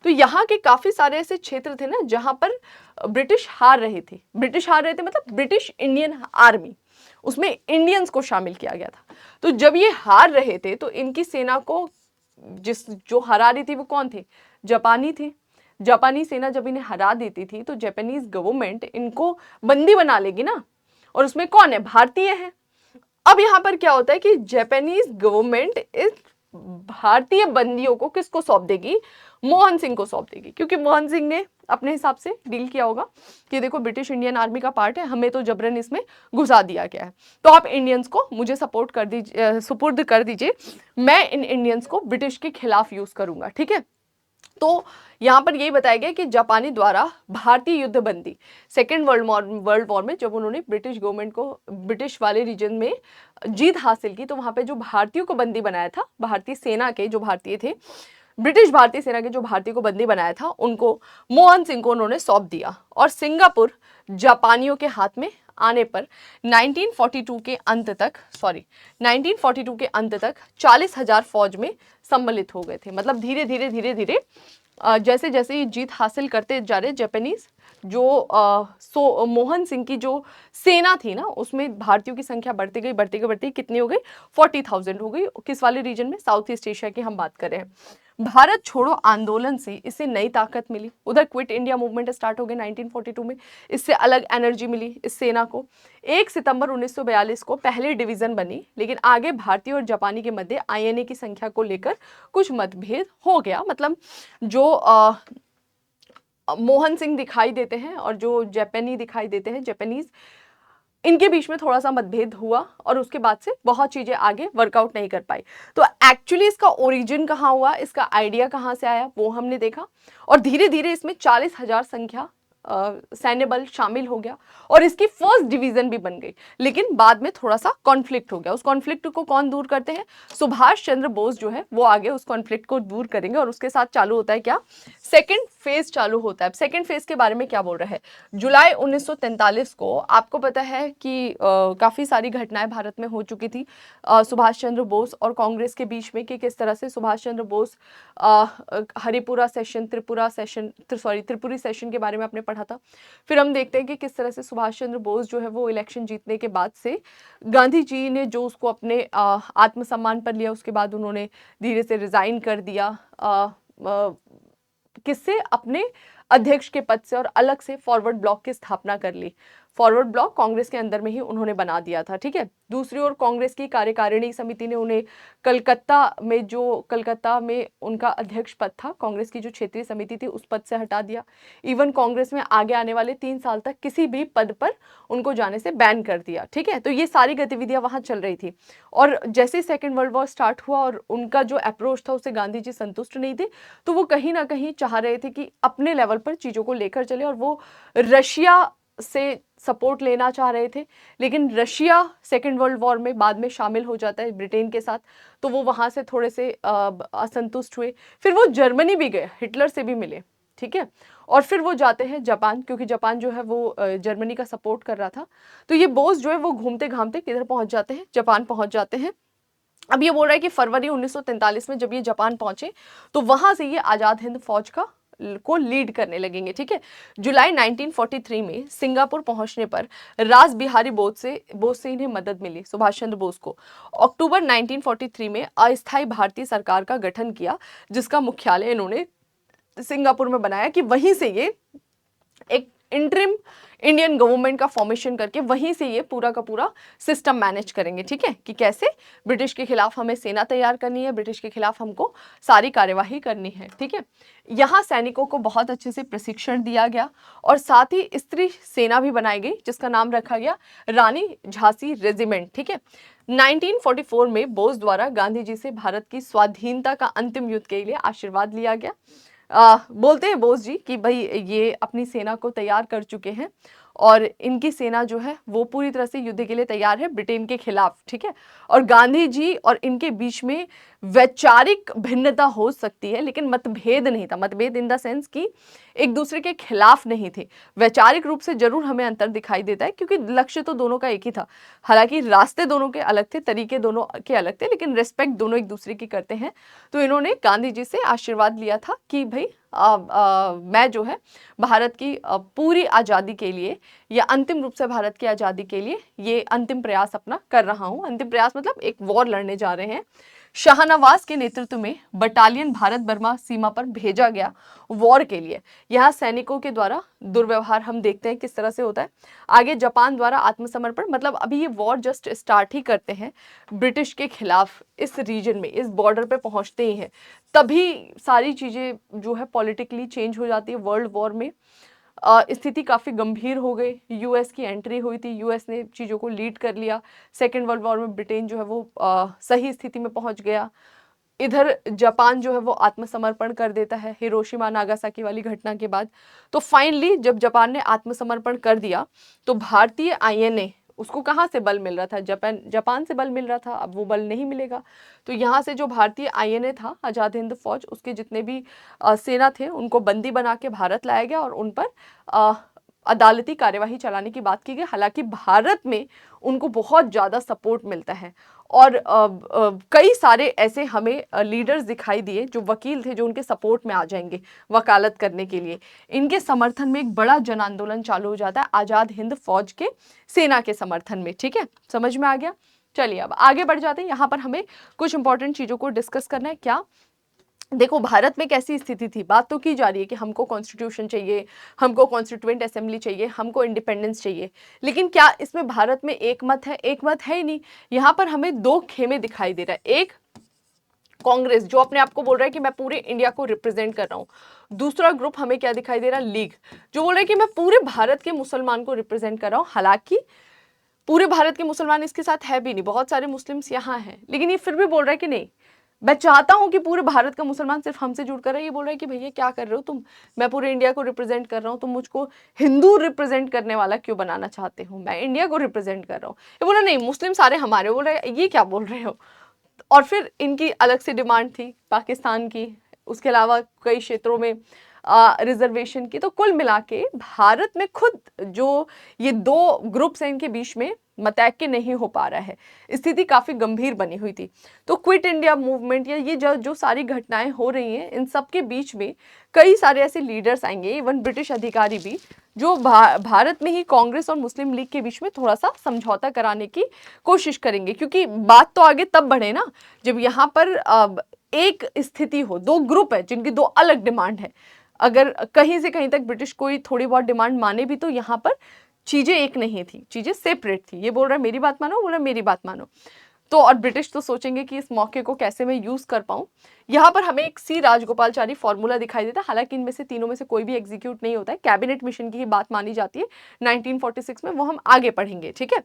तो यहाँ के काफी सारे ऐसे क्षेत्र थे ना जहां पर ब्रिटिश हार रहे थे मतलब ब्रिटिश इंडियन आर्मी, उसमें इंडियंस को शामिल किया गया था। तो जब ये हार रहे थे तो इनकी सेना को जो हरा रही थी वो कौन थे, जापानी थे। जापानी सेना जब इन्हें हरा देती थी तो जापानीज गवर्नमेंट इनको बंदी बना लेगी ना, और उसमें कौन है, भारतीय है। अब यहाँ पर क्या होता है कि जापानीज गवर्नमेंट इस भारतीय बंदियों को किसको सौंप देगी, मोहन सिंह को सौंप देगी, क्योंकि मोहन सिंह ने अपने हिसाब से डील किया होगा कि देखो ब्रिटिश इंडियन आर्मी का पार्ट है, हमें तो जबरन इसमें घुसा दिया गया है, तो आप इंडियंस को मुझे सपोर्ट कर दीजिए, सुपुर्द कर दीजिए, मैं इन इंडियंस को ब्रिटिश के खिलाफ यूज करूंगा, ठीक है। तो यहाँ पर यही बताया गया कि जापानी द्वारा भारतीय युद्धबंदी सेकेंड वर्ल्ड वॉर में जब उन्होंने ब्रिटिश गवर्नमेंट को ब्रिटिश वाले रीजन में जीत हासिल की, तो वहां पे जो भारतीयों को बंदी बनाया था, भारतीय सेना के जो भारतीय थे, ब्रिटिश भारतीय सेना के जो भारतीय को बंदी बनाया था, उनको मोहन सिंह को उन्होंने सौंप दिया। और सिंगापुर जापानियों के हाथ में आने पर 1942 के अंत तक 40,000 फौज में सम्मिलित हो गए थे। मतलब धीरे धीरे जैसे जैसे ये जीत हासिल करते जा रहे जापानीज, जो मोहन सिंह की जो सेना थी ना उसमें भारतीयों की संख्या बढ़ती गई कितनी हो गई, 40,000 हो गई। किस वाले रीजन में, साउथ ईस्ट एशिया की हम बात कर रहे हैं। भारत छोड़ो आंदोलन से इसे नई ताकत मिली, उधर क्विट इंडिया मूवमेंट स्टार्ट हो गया 1942 में, इससे अलग एनर्जी मिली इस सेना को। 1 सितंबर 1942 को पहली डिवीजन बनी, लेकिन आगे भारतीय और जापानी के मध्य आईएनए की संख्या को लेकर कुछ मतभेद हो गया। मतलब जो मोहन सिंह दिखाई देते हैं और जो जापानी दिखाई देते हैं, जापानीज, इनके बीच में थोड़ा सा मतभेद हुआ और उसके बाद से बहुत चीजें आगे वर्कआउट नहीं कर पाई। तो एक्चुअली इसका ओरिजिन कहाँ हुआ, इसका आइडिया कहाँ से आया, वो हमने देखा। और धीरे धीरे इसमें 40,000 संख्या सैन्य बल शामिल हो गया और इसकी फर्स्ट डिवीजन भी बन गई। लेकिन बाद में थोड़ा सा कॉन्फ्लिक्ट हो गया। उस कॉन्फ्लिक्ट को कौन दूर करते हैं, सुभाष चंद्र बोस जो है वो आगे उस कॉन्फ्लिक्ट को दूर करेंगे और उसके साथ चालू होता है क्या, सेकंड फेज चालू होता है। सेकंड फेज के बारे में क्या बोल रहा है, जुलाई 1943 को आपको पता है कि काफी सारी घटनाएं भारत में हो चुकी थी सुभाष चंद्र बोस और कांग्रेस के बीच में, कि किस तरह से सुभाष चंद्र बोस हरिपुरा सेशन, त्रिपुरी सेशन के बारे में आपने पढ़ा था। फिर हम देखते हैं कि किस तरह से सुभाष चंद्र बोस जो है वो इलेक्शन जीतने के बाद से गांधी जी ने जो उसको अपने आत्मसम्मान पर लिया, उसके बाद उन्होंने धीरे से रिजाइन कर दिया किससे, अपने अध्यक्ष के पद से, और अलग से फॉरवर्ड ब्लॉक की स्थापना कर ली। फॉरवर्ड ब्लॉक कांग्रेस के अंदर में ही उन्होंने बना दिया था, ठीक है। दूसरी ओर कांग्रेस की कार्यकारिणी समिति ने उन्हें कलकत्ता में उनका अध्यक्ष पद था, कांग्रेस की जो क्षेत्रीय समिति थी उस पद से हटा दिया। इवन कांग्रेस में आगे आने वाले 3 साल तक किसी भी पद पर उनको जाने से बैन कर दिया, ठीक है। तो ये सारी गतिविधियां वहां चल रही थी। और जैसे सेकेंड वर्ल्ड वॉर स्टार्ट हुआ और उनका जो अप्रोच था उससे गांधी जी संतुष्ट नहीं थे, तो वो कहीं ना कहीं चाह रहे थे कि अपने लेवल पर चीजों को लेकर चले, और वो रशिया से सपोर्ट लेना चाह रहे थे। लेकिन रशिया सेकेंड वर्ल्ड वॉर में बाद में शामिल हो जाता है ब्रिटेन के साथ, तो वो वहां से थोड़े से असंतुष्ट हुए। फिर वो जर्मनी भी गए, हिटलर से भी मिले, ठीक है। और फिर वो जाते हैं जापान, क्योंकि जापान जो है वो जर्मनी का सपोर्ट कर रहा था। तो ये बोस जो है वो घूमते घामते किधर पहुंच जाते हैं, जापान पहुंच जाते हैं। अब ये बोल रहा है कि फरवरी 1943 में जब ये जापान पहुंचे तो वहां से ये आजाद हिंद फौज को लीड करने लगेंगे, ठीक है। जुलाई 1943 में सिंगापुर पहुंचने पर रास बिहारी बोस से इन्हें मदद मिली, सुभाष चंद्र बोस को। अक्टूबर 1943 में अस्थायी भारतीय सरकार का गठन किया, जिसका मुख्यालय इन्होंने सिंगापुर में बनाया, कि वहीं से ये एक इंटरिम इंडियन गवर्नमेंट का फॉर्मेशन करके वहीं से ये पूरा का पूरा सिस्टम मैनेज करेंगे, ठीक है। कि कैसे ब्रिटिश के खिलाफ हमें सेना तैयार करनी है, ब्रिटिश के खिलाफ हमको सारी कार्यवाही करनी है, ठीक है। यहाँ सैनिकों को बहुत अच्छे से प्रशिक्षण दिया गया और साथ ही स्त्री सेना भी बनाई गई, जिसका नाम रखा गया रानी झांसी रेजिमेंट, ठीक है। 1944 में बोस द्वारा गांधी जी से भारत की स्वाधीनता का अंतिम युद्ध के लिए आशीर्वाद लिया गया। बोलते हैं बोस जी कि भाई ये अपनी सेना को तैयार कर चुके हैं और इनकी सेना जो है वो पूरी तरह से युद्ध के लिए तैयार है ब्रिटेन के खिलाफ, ठीक है। और गांधी जी और इनके बीच में वैचारिक भिन्नता हो सकती है, लेकिन मतभेद नहीं था। मतभेद इन द सेंस कि एक दूसरे के खिलाफ नहीं थे। वैचारिक रूप से जरूर हमें अंतर दिखाई देता है, क्योंकि लक्ष्य तो दोनों का एक ही था। हालांकि रास्ते दोनों के अलग थे, तरीके दोनों के अलग थे, लेकिन रिस्पेक्ट दोनों एक दूसरे की करते हैं। तो इन्होंने गांधी जी से आशीर्वाद लिया था कि भाई मैं जो है भारत की पूरी आज़ादी के लिए या अंतिम रूप से भारत की आज़ादी के लिए ये अंतिम प्रयास अपना कर रहा हूँ। अंतिम प्रयास मतलब एक वॉर लड़ने जा रहे हैं। शाहनवाज के नेतृत्व में बटालियन भारत बर्मा सीमा पर भेजा गया वॉर के लिए। यहाँ सैनिकों के द्वारा दुर्व्यवहार हम देखते हैं किस तरह से होता है। आगे जापान द्वारा आत्मसमर्पण, मतलब अभी ये वॉर जस्ट स्टार्ट ही करते हैं ब्रिटिश के खिलाफ, इस रीजन में इस बॉर्डर पे पहुंचते ही हैं, तभी सारी चीजें जो है पॉलिटिकली चेंज हो जाती है। वर्ल्ड वॉर में स्थिति काफ़ी गंभीर हो गई। यूएस की एंट्री हुई थी, यूएस ने चीज़ों को लीड कर लिया। सेकेंड वर्ल्ड वॉर में ब्रिटेन जो है वो सही स्थिति में पहुंच गया। इधर जापान जो है वो आत्मसमर्पण कर देता है हिरोशिमा नागासाकी वाली घटना के बाद। तो फाइनली जब जापान ने आत्मसमर्पण कर दिया तो भारतीय आईएनए, उसको कहाँ से बल मिल रहा था, जापान से बल मिल रहा था, अब वो बल नहीं मिलेगा। तो यहाँ से जो भारतीय आईएनए था, आजाद हिंद फौज, उसके जितने भी सेना थे उनको बंदी बना के भारत लाया गया और उन पर अदालती कार्यवाही चलाने की बात की गई। हालांकि भारत में उनको बहुत ज़्यादा सपोर्ट मिलता है और कई सारे ऐसे हमें लीडर्स दिखाई दिए जो वकील थे, जो उनके सपोर्ट में आ जाएंगे वकालत करने के लिए। इनके समर्थन में एक बड़ा जन आंदोलन चालू हो जाता है आज़ाद हिंद फौज के सेना के समर्थन में, ठीक है। समझ में आ गया। चलिए अब आगे बढ़ जाते हैं। यहाँ पर हमें कुछ इंपॉर्टेंट चीज़ों को डिस्कस करना है। क्या, देखो भारत में कैसी स्थिति थी, बात तो की जा रही है कि हमको कॉन्स्टिट्यूशन चाहिए, हमको कॉन्स्टिट्यूएंट असेंबली चाहिए, हमको इंडिपेंडेंस चाहिए, लेकिन क्या इसमें भारत में एक मत है? एक मत है ही नहीं। यहाँ पर हमें दो खेमे दिखाई दे रहा है। एक कांग्रेस जो अपने आप को बोल रहा है कि मैं पूरे इंडिया को रिप्रेजेंट कर रहा हूँ। दूसरा ग्रुप हमें क्या दिखाई दे रहा है, लीग, जो बोल रहा है कि मैं पूरे भारत के मुसलमान को रिप्रेजेंट कर रहा हूँ। हालांकि पूरे भारत के मुसलमान इसके साथ है भी नहीं, बहुत सारे मुस्लिम्स यहाँ हैं, लेकिन ये फिर भी बोल रहा है कि नहीं, मैं चाहता हूं कि पूरे भारत का मुसलमान सिर्फ हमसे जुड़कर रहे। ये बोल रहा है कि भैया क्या कर रहे हो तुम, मैं पूरे इंडिया को रिप्रेजेंट कर रहा हूँ, तुम मुझको हिंदू रिप्रेजेंट करने वाला क्यों बनाना चाहते हो, मैं इंडिया को रिप्रेजेंट कर रहा हूँ। ये बोला नहीं, मुस्लिम सारे हमारे। बोल रहे ये क्या बोल रहे हो। और फिर इनकी अलग से डिमांड थी पाकिस्तान की, उसके अलावा कई क्षेत्रों में रिजर्वेशन की। तो कुल मिला के भारत में खुद जो ये दो ग्रुप्स हैं इनके बीच में मतैक्य नहीं हो पा रहा है, स्थिति काफी गंभीर बनी हुई थी। तो क्विट इंडिया मूवमेंट या ये जो सारी घटनाएं हो रही हैं, इन सब के बीच में कई सारे ऐसे लीडर्स आएंगे, इवन ब्रिटिश अधिकारी भी, जो भारत में ही कांग्रेस और मुस्लिम लीग के बीच में थोड़ा सा समझौता कराने की कोशिश करेंगे। क्योंकि बात तो आगे तब बढ़े ना जब यहाँ पर एक स्थिति हो, दो ग्रुप है जिनकी दो अलग डिमांड है। अगर कहीं से कहीं तक ब्रिटिश कोई थोड़ी बहुत डिमांड माने भी तो यहाँ पर चीजें एक नहीं थी, चीजें सेपरेट थी। ये बोल रहा है मेरी बात मानो, बोल रहा है मेरी बात मानो। तो और ब्रिटिश तो सोचेंगे कि इस मौके को कैसे मैं यूज कर पाऊं। यहाँ पर हमें एक सी राजगोपालचारी फॉर्मूला दिखाई देता है, हालांकि इनमें से तीनों में से कोई भी एग्जीक्यूट नहीं होता है, कैबिनेट मिशन की ही बात मानी जाती है 1946 में, वो हम आगे पढ़ेंगे, ठीक है।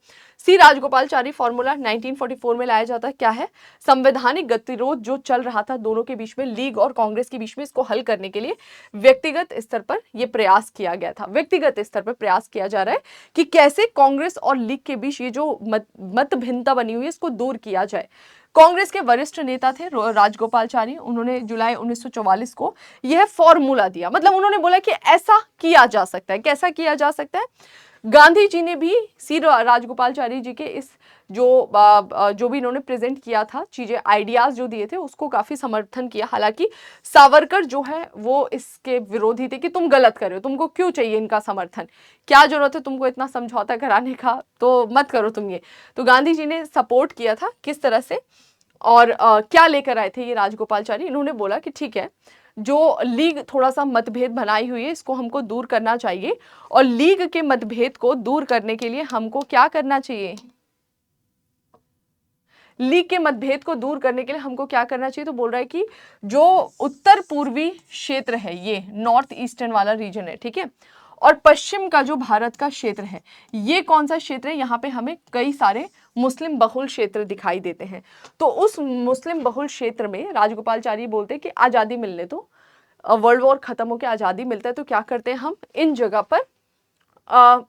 सी राजगोपालचारी फॉर्मूला 1944 में लाया जाता है। क्या है, संवैधानिक गतिरोध जो चल रहा था दोनों के बीच में, लीग और कांग्रेस के बीच में, इसको हल करने के लिए व्यक्तिगत स्तर पर यह प्रयास किया गया था। व्यक्तिगत स्तर पर प्रयास किया जा रहा है कि कैसे कांग्रेस और लीग के बीच ये जो मत भिन्नता बनी हुई है इसको दूर किया जाए। कांग्रेस के वरिष्ठ नेता थे राजगोपालचारी, उन्होंने जुलाई 1944 को यह फॉर्मूला दिया। मतलब उन्होंने बोला कि ऐसा किया जा सकता है। कैसा किया जा सकता है, गांधी जी ने भी सी राजगोपालचारी जी के इस जो भी इन्होंने प्रेजेंट किया था, चीजें आइडियाज जो दिए थे, उसको काफी समर्थन किया। हालांकि सावरकर जो है वो इसके विरोधी थे कि तुम गलत कर रहे हो, तुमको क्यों चाहिए इनका समर्थन, क्या जरूरत है तुमको इतना समझौता कराने का, तो मत करो तुम ये। तो गांधी जी ने सपोर्ट किया था किस तरह से, और क्या लेकर आए थे ये राजगोपालचारी। इन्होंने बोला कि ठीक है, जो लीग थोड़ा सा मतभेद बनाई हुई है इसको हमको दूर करना चाहिए, और लीग के मतभेद को दूर करने के लिए हमको क्या करना चाहिए, लीग के मतभेद को दूर करने के लिए हमको क्या करना चाहिए। तो बोल रहा है कि जो उत्तर पूर्वी क्षेत्र है, ये नॉर्थ ईस्टर्न वाला रीजन है, ठीक है, और पश्चिम का जो भारत का क्षेत्र है, ये कौन सा क्षेत्र है, यहाँ पे हमें कई सारे मुस्लिम बहुल क्षेत्र दिखाई देते हैं। तो उस मुस्लिम बहुल क्षेत्र में राजगोपालचारी बोलते हैं कि आज़ादी मिलने दो, वर्ल्ड वॉर खत्म होकर आज़ादी मिलता है तो क्या करते हैं, हम इन जगह पर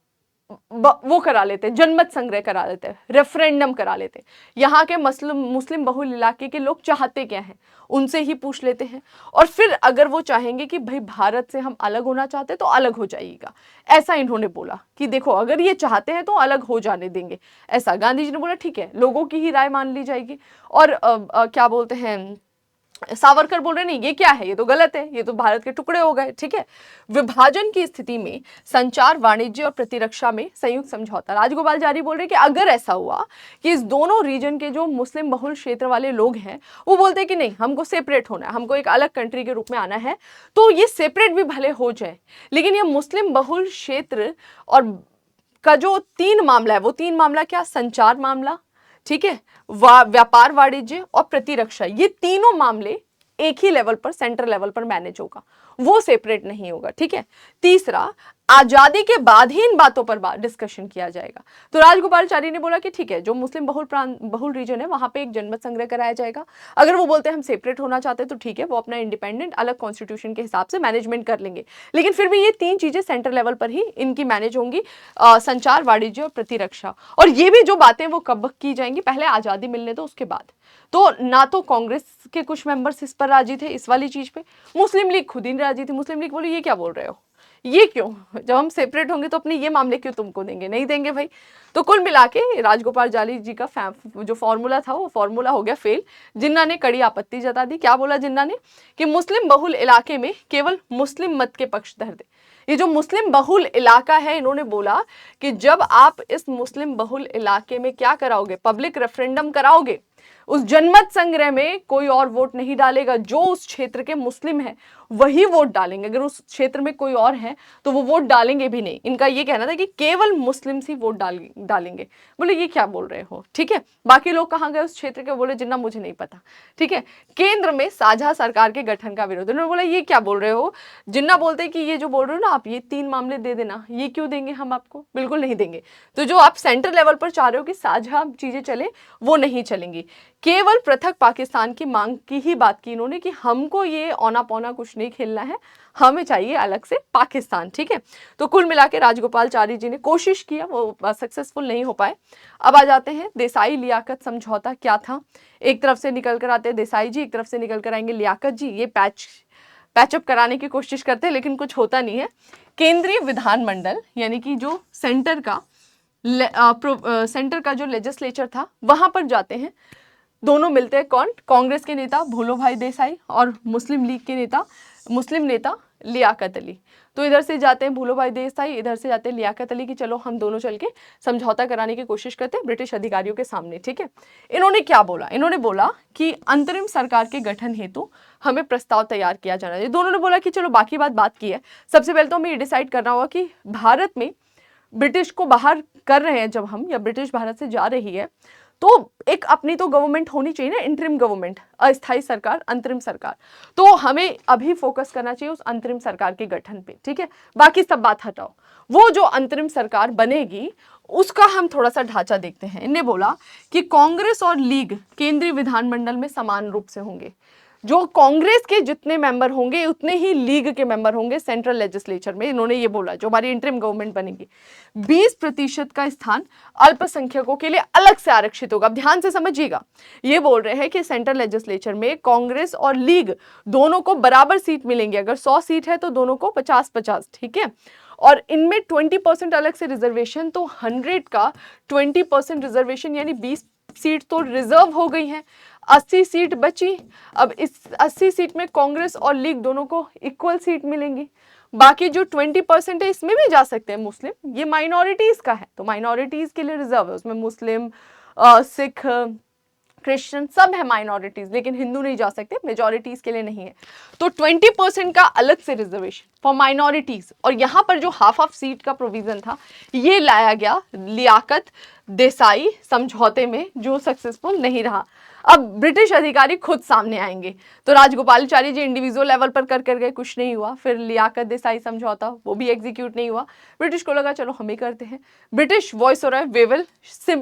वो करा लेते हैं, जनमत संग्रह करा लेते हैं, रेफरेंडम करा लेते हैं। यहाँ के मुस्लिम बहुल इलाके के लोग चाहते क्या हैं, उनसे ही पूछ लेते हैं, और फिर अगर वो चाहेंगे कि भाई भारत से हम अलग होना चाहते हैं तो अलग हो जाइएगा। ऐसा इन्होंने बोला कि देखो अगर ये चाहते हैं तो अलग हो जाने देंगे। ऐसा गांधी जी ने बोला ठीक है, लोगों की ही राय मान ली जाएगी। और क्या बोलते हैं, सावरकर बोल रहे नहीं ये क्या है, ये तो गलत है, ये तो भारत के टुकड़े हो गए, ठीक है। विभाजन की स्थिति में संचार, वाणिज्य और प्रतिरक्षा में संयुक्त समझौता। राजगोपालचारी बोल रहे कि अगर ऐसा हुआ कि इस दोनों रीजन के जो मुस्लिम बहुल क्षेत्र वाले लोग हैं वो बोलते हैं कि नहीं हमको सेपरेट होना है, हमको एक अलग कंट्री के रूप में आना है, तो ये सेपरेट भी भले हो जाए, लेकिन ये मुस्लिम बहुल क्षेत्र और का जो तीन मामला है, वो तीन मामला क्या, संचार मामला, ठीक है, व्यापार, वाणिज्य और प्रतिरक्षा, ये तीनों मामले एक ही लेवल पर, सेंट्रल लेवल पर मैनेज होगा, वो सेपरेट नहीं होगा, ठीक है। तीसरा, आजादी के बाद ही इन बातों पर डिस्कशन किया जाएगा। तो राजगोपालचारी ने बोला कि ठीक है, जो मुस्लिम बहुल रीजन है वहां पे एक जनमत संग्रह कराया जाएगा। अगर वो बोलते हैं हम सेपरेट होना चाहते हैं तो ठीक है, वो अपना इंडिपेंडेंट अलग कॉन्स्टिट्यूशन के हिसाब से मैनेजमेंट कर लेंगे, लेकिन फिर भी ये तीन चीजें सेंट्रल लेवल पर ही इनकी मैनेज होंगी, संचार, वाणिज्य और प्रतिरक्षा। और ये भी जो बातें वो कब की जाएंगी, पहले आजादी मिलने दो उसके बाद। तो ना तो कांग्रेस के कुछ मेंबर्स इस पर राजी थे, इस वाली चीज पे, मुस्लिम लीग खुद ही राजी थी। मुस्लिम लीग बोली ये क्या बोल रहे हो, ये क्यों, जब हम सेपरेट होंगे तो अपने ये मामले क्यों तुमको देंगे, नहीं देंगे भाई। तो कुल मिला के राजगोपालचारी जी का जो फॉर्मूला था वो फॉर्मूला हो गया फेल। जिन्ना ने कड़ी आपत्ति जता दी। क्या बोला जिन्ना ने कि मुस्लिम बहुल इलाके में केवल मुस्लिम मत के पक्षधर थे। ये जो मुस्लिम बहुल इलाका है, इन्होंने बोला कि जब आप इस मुस्लिम बहुल इलाके में क्या कराओगे, पब्लिक रेफरेंडम कराओगे, उस जनमत संग्रह में कोई और वोट नहीं डालेगा, जो उस क्षेत्र के मुस्लिम है वही वोट डालेंगे। अगर उस क्षेत्र में कोई और है तो वो वोट डालेंगे भी नहीं। इनका ये कहना था कि केवल मुस्लिम ही वोट डालेंगे। बोले ये क्या बोल रहे हो, ठीक है। बाकी लोग कहाँ गए उस क्षेत्र के, बोले जिन्ना मुझे नहीं पता, ठीक है। केंद्र में साझा सरकार के गठन का विरोध, उन्होंने बोला ये क्या बोल रहे हो। जिन्ना बोलते कि ये जो बोल रहे हो ना आप, ये 3 मामले दे देना, ये क्यों देंगे हम आपको, बिल्कुल नहीं देंगे। तो जो आप सेंट्रल लेवल पर चाह रहे हो कि साझा चीजें चले, वो नहीं चलेंगी। केवल पृथक पाकिस्तान की मांग की ही बात की इन्होंने कि हमको ये औना पौना कुछ नहीं खेलना है, हमें चाहिए अलग से पाकिस्तान, ठीक है। तो कुल मिला के राजगोपालचारी जी ने कोशिश किया, वो सक्सेसफुल नहीं हो पाए। अब आ जाते हैं देसाई लियाकत समझौता क्या था। एक तरफ से निकल कर आते हैं देसाई जी, एक तरफ से निकल कर आएंगे लियाकत जी। ये पैचअप कराने की कोशिश करते हैं लेकिन कुछ होता नहीं है। केंद्रीय विधानमंडल यानी कि जो सेंटर का जो लेजिस्लेचर था वहां पर जाते हैं, दोनों मिलते हैं। कौन, कांग्रेस के नेता भूलो भाई देसाई और मुस्लिम लीग के मुस्लिम नेता लियाकत अली। तो इधर से जाते हैं भूलो भाई देसाई, इधर से जाते हैं लियाकत अली कि चलो हम दोनों चल के समझौता कराने की कोशिश करते हैं ब्रिटिश अधिकारियों के सामने, ठीक है। इन्होंने क्या बोला, इन्होंने बोला कि अंतरिम सरकार के गठन हेतु हमें प्रस्ताव तैयार किया जाना चाहिए। दोनों ने बोला कि चलो बाकी बात की है, सबसे पहले तो हमें ये डिसाइड करना होगा कि भारत में ब्रिटिश को बाहर कर रहे हैं जब हम, या ब्रिटिश भारत से जा रही है, तो एक अपनी तो गवर्नमेंट होनी चाहिए ना, इंटरिम गवर्नमेंट, अस्थायी सरकार, अंतरिम सरकार। तो हमें अभी फोकस करना चाहिए उस अंतरिम सरकार के गठन पे, ठीक है। बाकी सब बात हटाओ, वो जो अंतरिम सरकार बनेगी उसका हम थोड़ा सा ढांचा देखते हैं। इन्हें बोला कि कांग्रेस और लीग केंद्रीय विधानमंडल में समान रूप से होंगे। जो कांग्रेस के जितने मेंबर होंगे उतने ही लीग के मेंबर होंगे सेंट्रल लेजिस्लेचर में। इन्होंने ये बोला जो हमारी इंटरिम गवर्नमेंट बनेगी 20% का स्थान अल्पसंख्यकों के लिए अलग से आरक्षित होगा। अब ध्यान से समझिएगा, ये बोल रहे हैं कि सेंट्रल लेजिस्लेचर में कांग्रेस और लीग दोनों को बराबर सीट मिलेंगी। अगर 100 सीट है तो दोनों को 50-50, ठीक है। और इनमें 20% अलग से रिजर्वेशन, तो 100 का 20% रिजर्वेशन यानी 20 सीट तो रिजर्व हो गई हैं, 80 सीट बची। अब इस 80 सीट में कांग्रेस और लीग दोनों को इक्वल सीट मिलेंगी। बाकी जो 20% है इसमें भी जा सकते हैं मुस्लिम, ये माइनॉरिटीज का है तो माइनॉरिटीज के लिए रिजर्व है, उसमें मुस्लिम, सिख, क्रिश्चियन सब है माइनॉरिटीज, लेकिन हिंदू नहीं जा सकते, मेजॉरिटीज के लिए नहीं है। तो 20% का अलग से रिजर्वेशन फॉर माइनॉरिटीज, और यहाँ पर जो हाफ सीट का प्रोविजन था ये लाया गया लियाकत देसाई समझौते में, जो सक्सेसफुल नहीं रहा। अब ब्रिटिश अधिकारी खुद सामने आएंगे, तो राजगोपालाचारी जी इंडिविजुअल लेवल पर कर गए, कुछ नहीं हुआ। फिर लियाकत देसाई समझौता, वो भी एग्जीक्यूट नहीं हुआ। ब्रिटिश को लगा चलो हम ही करते हैं। ब्रिटिश वॉइसरॉय वेवल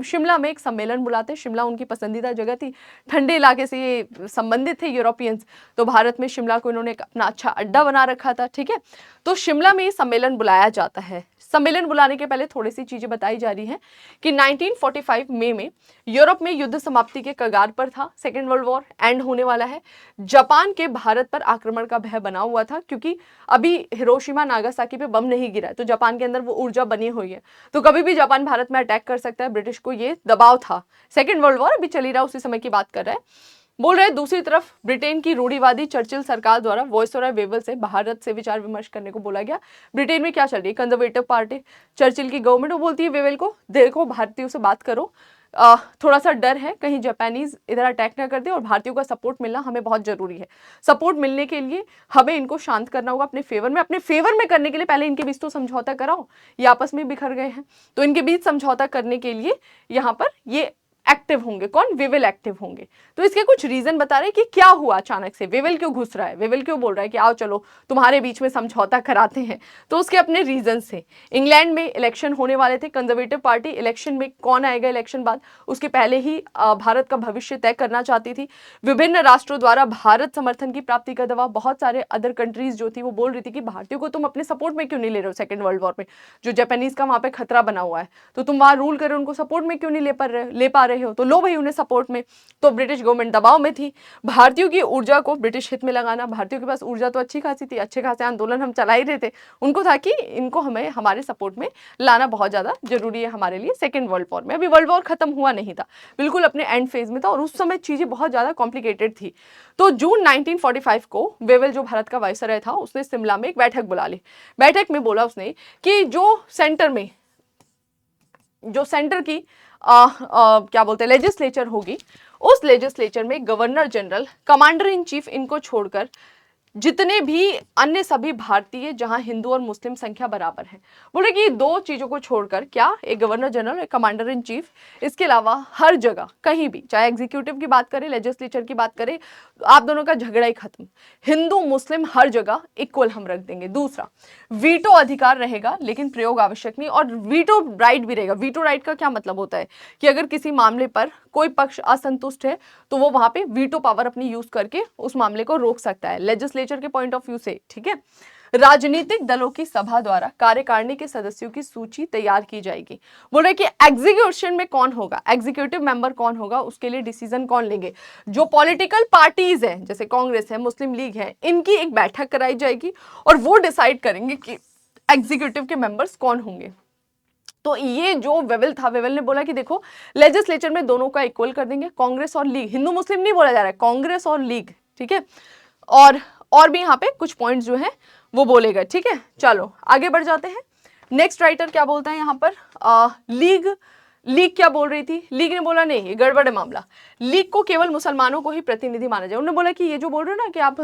शिमला में एक सम्मेलन बुलाते। शिमला उनकी पसंदीदा जगह थी, ठंडे इलाके से ये संबंधित थे यूरोपियंस, तो भारत में शिमला को इन्होंने अपना अच्छा अड्डा बना रखा था, ठीक है। तो शिमला में ये सम्मेलन बुलाया जाता है। सम्मेलन बुलाने के पहले थोड़ी सी चीजें बताई जा रही हैं कि 1945 मई में यूरोप में युद्ध समाप्ति के कगार पर था, सेकेंड वर्ल्ड वॉर एंड होने वाला है। जापान के भारत पर आक्रमण का भय बना हुआ था, क्योंकि अभी हिरोशिमा नागासाकी पे बम नहीं गिरा है, तो जापान के अंदर वो ऊर्जा बनी हुई है, तो कभी भी जापान भारत में अटैक कर सकता है। ब्रिटिश को ये दबाव था। सेकेंड वर्ल्ड वॉर अभी चली रहा, उसी समय की बात कर रहा है। बोल रहे दूसरी तरफ ब्रिटेन की रूढ़िवादी चर्चिल सरकार द्वारा वॉइसरॉय वेवल से भारत से विचार विमर्श करने को बोला गया। ब्रिटेन में क्या चल रही है, कंजर्वेटिव पार्टी, चर्चिल की गवर्नमेंट, वो बोलती है वेवल को देखो भारतीयों से बात करो, थोड़ा सा डर है कहीं जापानीज इधर अटैक ना कर दे, और भारतीयों का सपोर्ट मिलना हमें बहुत जरूरी है। सपोर्ट मिलने के लिए हमें इनको शांत करना होगा अपने फेवर में। अपने फेवर में करने के लिए पहले इनके बीच तो समझौता कराओ, ये आपस में बिखर गए हैं, तो इनके बीच समझौता करने के लिए यहाँ पर ये एक्टिव होंगे। कौन, वेवल एक्टिव होंगे। तो इसके कुछ रीजन बता रहे हैं कि क्या हुआ अचानक से, वेवल क्यों घुस रहा है, वेवल क्यों बोल रहा है कि आओ चलो तुम्हारे बीच में समझौता कराते हैं। तो उसके अपने रीजन से, इंग्लैंड में इलेक्शन होने वाले थे, कंजर्वेटिव पार्टी इलेक्शन में कौन आएगा इलेक्शन बाद, उसके पहले ही भारत का भविष्य तय करना चाहती थी। विभिन्न राष्ट्रों द्वारा भारत समर्थन की प्राप्ति का दबाव, बहुत सारे अदर कंट्रीज जो थी वो बोल रही थी कि भारतीयों को तुम अपने सपोर्ट में क्यों नहीं ले रहे हो, सेकेंड वर्ल्ड वॉर में जो जापानीज का वहां पे खतरा बना हुआ है, तो तुम वहां रूल कर रहे हो, उनको सपोर्ट में क्यों नहीं ले पा रहे हो, तो लो भाई उन्हें सपोर्ट में। तो ब्रिटिश गवर्नमेंट दबाव में थी। भारतीयों की ऊर्जा को ब्रिटिश हित में लगाना, भारतीयों के पास ऊर्जा तो अच्छी खासी थी, अच्छे खासे आंदोलन हम चला ही रहे थे, उनको था कि इनको हमें हमारे सपोर्ट में लाना बहुत ज्यादा जरूरी है हमारे लिए सेकेंड वर्ल्ड वॉर में। अभी वर्ल्ड वॉर खत्म हुआ नहीं था, बिल्कुल अपने एंड फेज में था, और उस समय चीजें बहुत ज्यादा कॉम्प्लिकेटेड थी। तो जून 1945 को वेवल जो भारत का वायसराय था उसने शिमला में एक बैठक बुला ली। बैठक में बोला उसने कि जो सेंटर की क्या बोलते हैं लेजिस्लेचर होगी, उस लेजिस्लेचर में governor general, commander in chief, इनको छोड़कर जितने भी अन्य सभी भारतीय जहां हिंदू और मुस्लिम संख्या बराबर है, बोले कि दो चीजों को छोड़कर, क्या, एक गवर्नर जनरल, एक कमांडर इन चीफ, इसके अलावा हर जगह कहीं भी, चाहे एग्जीक्यूटिव की बात करें, लेजिस्लेचर की बात करें, आप दोनों का झगड़ा ही खत्म। हिंदू मुस्लिम हर जगह इक्वल हम रख देंगे। दूसरा, वीटो अधिकार रहेगा लेकिन प्रयोग आवश्यक नहीं, और वीटो राइट भी रहेगा। वीटो राइट का क्या मतलब होता है कि अगर किसी मामले पर कोई पक्ष असंतुष्ट है तो वो वहां पे वीटो पावर अपनी यूज करके उस मामले को रोक सकता है, लेजिस्लेचर के पॉइंट ऑफ व्यू से, ठीक है। राजनीतिक दलों की सभा द्वारा कार्यकारिणी के सदस्यों की सूची तैयार की जाएगी। बोल रहे कि एग्जीक्यूशन में कौन होगा, एग्जीक्यूटिव मेंबर कौन होगा, उसके लिए डिसीजन कौन लेंगे। जो पॉलिटिकल पार्टीज हैं, जैसे कांग्रेस है, मुस्लिम लीग है, इनकी एक बैठक कराई जाएगी और वो डिसाइड करेंगे कि एग्जीक्यूटिव के मेंबर्स कौन होंगे। तो ये जो वेवल था, वेवल ने बोला कि देखो लेजिस्लेचर में दोनों का इक्वल कर देंगे, कांग्रेस और लीग, हिंदू मुस्लिम नहीं बोला जा रहा है, कांग्रेस और लीग, ठीक है। और भी यहाँ पे कुछ पॉइंट्स जो है वो बोलेगा, ठीक है। चलो आगे बढ़ जाते हैं। नेक्स्ट राइटर क्या बोलता है यहाँ पर, लीग क्या बोल रही थी, लीग ने बोला नहीं, ये गड़बड़ है मामला, लीग को केवल मुसलमानों को ही प्रतिनिधि माना जाए। उन्होंने बोला कि ये जो बोल रहे हो ना कि आप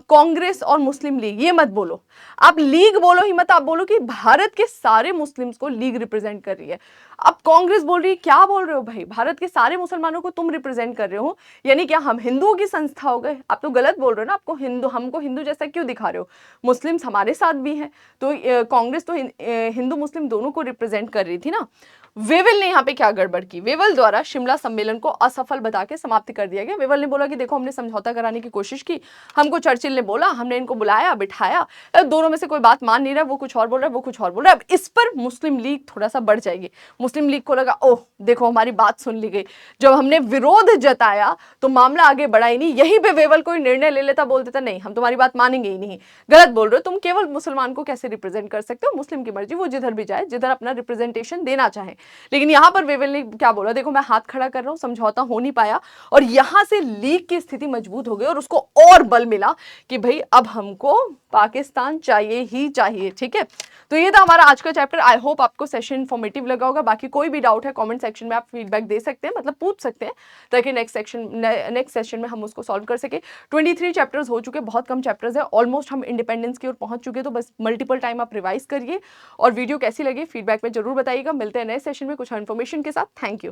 कांग्रेस और मुस्लिम लीग, ये मत बोलो, आप लीग बोलो ही मत, आप बोलो कि भारत के सारे मुस्लिम्स को लीग रिप्रेजेंट कर रही है। अब कांग्रेस बोल रही है, क्या बोल रहे हो भाई, भारत के सारे मुसलमानों को तुम रिप्रेजेंट कर रहे हो, यानी क्या हम हिंदुओं की संस्था हो गए? आप तो गलत बोल रहे हो ना, आपको हिंदू, हमको हिंदू जैसा क्यों दिखा रहे हो, मुस्लिम्स हमारे साथ भी हैं। तो कांग्रेस तो हिंदू मुस्लिम दोनों को रिप्रेजेंट कर रही थी ना। वेवल ने यहाँ पे क्या गड़बड़ की, वेवल द्वारा शिमला सम्मेलन को असफल बता के समाप्त कर दिया गया। वेवल ने बोला कि देखो हमने समझौता कराने की कोशिश की, हमको चर्चिल ने बोला, हमने इनको बुलाया बिठाया, दोनों में से कोई बात मान नहीं रहा, वो कुछ और बोल रहा है, वो कुछ और बोल रहा है। अब इस पर मुस्लिम लीग थोड़ा सा बढ़ जाएगी। मुस्लिम लीग को लगा, ओह देखो हमारी बात सुन ली गई, जब हमने विरोध जताया तो मामला आगे बढ़ा ही नहीं। यहीं पे वेवल कोई निर्णय ले लेता, बोल देता नहीं हम तुम्हारी बात मानेंगे ही नहीं, गलत बोल रहे हो, तुम केवल मुसलमान को कैसे रिप्रेजेंट कर सकते हो, मुस्लिम की मर्जी, वो जिधर भी जाए, जिधर अपना रिप्रेजेंटेशन देना चाहे। लेकिन यहां पर वेवल ने क्या बोला, देखो मैं हाथ खड़ा कर रहा हूं, समझौता हो नहीं पाया, और यहां से लीग की स्थिति मजबूत हो गई और उसको और बल मिला कि भाई अब हमको पाकिस्तान चाहिए ही चाहिए, ठीक है। तो ये था हमारा आज का चैप्टर। आई होप आपको सेशन इन्फॉर्मेटिव लगा होगा। बाकी कोई भी डाउट है कमेंट सेक्शन में आप फीडबैक दे सकते हैं, मतलब पूछ सकते हैं, ताकि नेक्स्ट सेशन में हम उसको सॉल्व कर सके। 23 चैप्टर्स हो चुके, बहुत कम चैप्टर्स है, ऑलमोस्ट हम इंडिपेंडेंस की ओर पहुंच चुके। तो बस मल्टीपल टाइम आप रिवाइज करिए और वीडियो कैसी लगी फीडबैक में जरूर बताइएगा। मिलते हैं नए सेशन में कुछ इन्फॉर्मेशन के साथ। Thank you.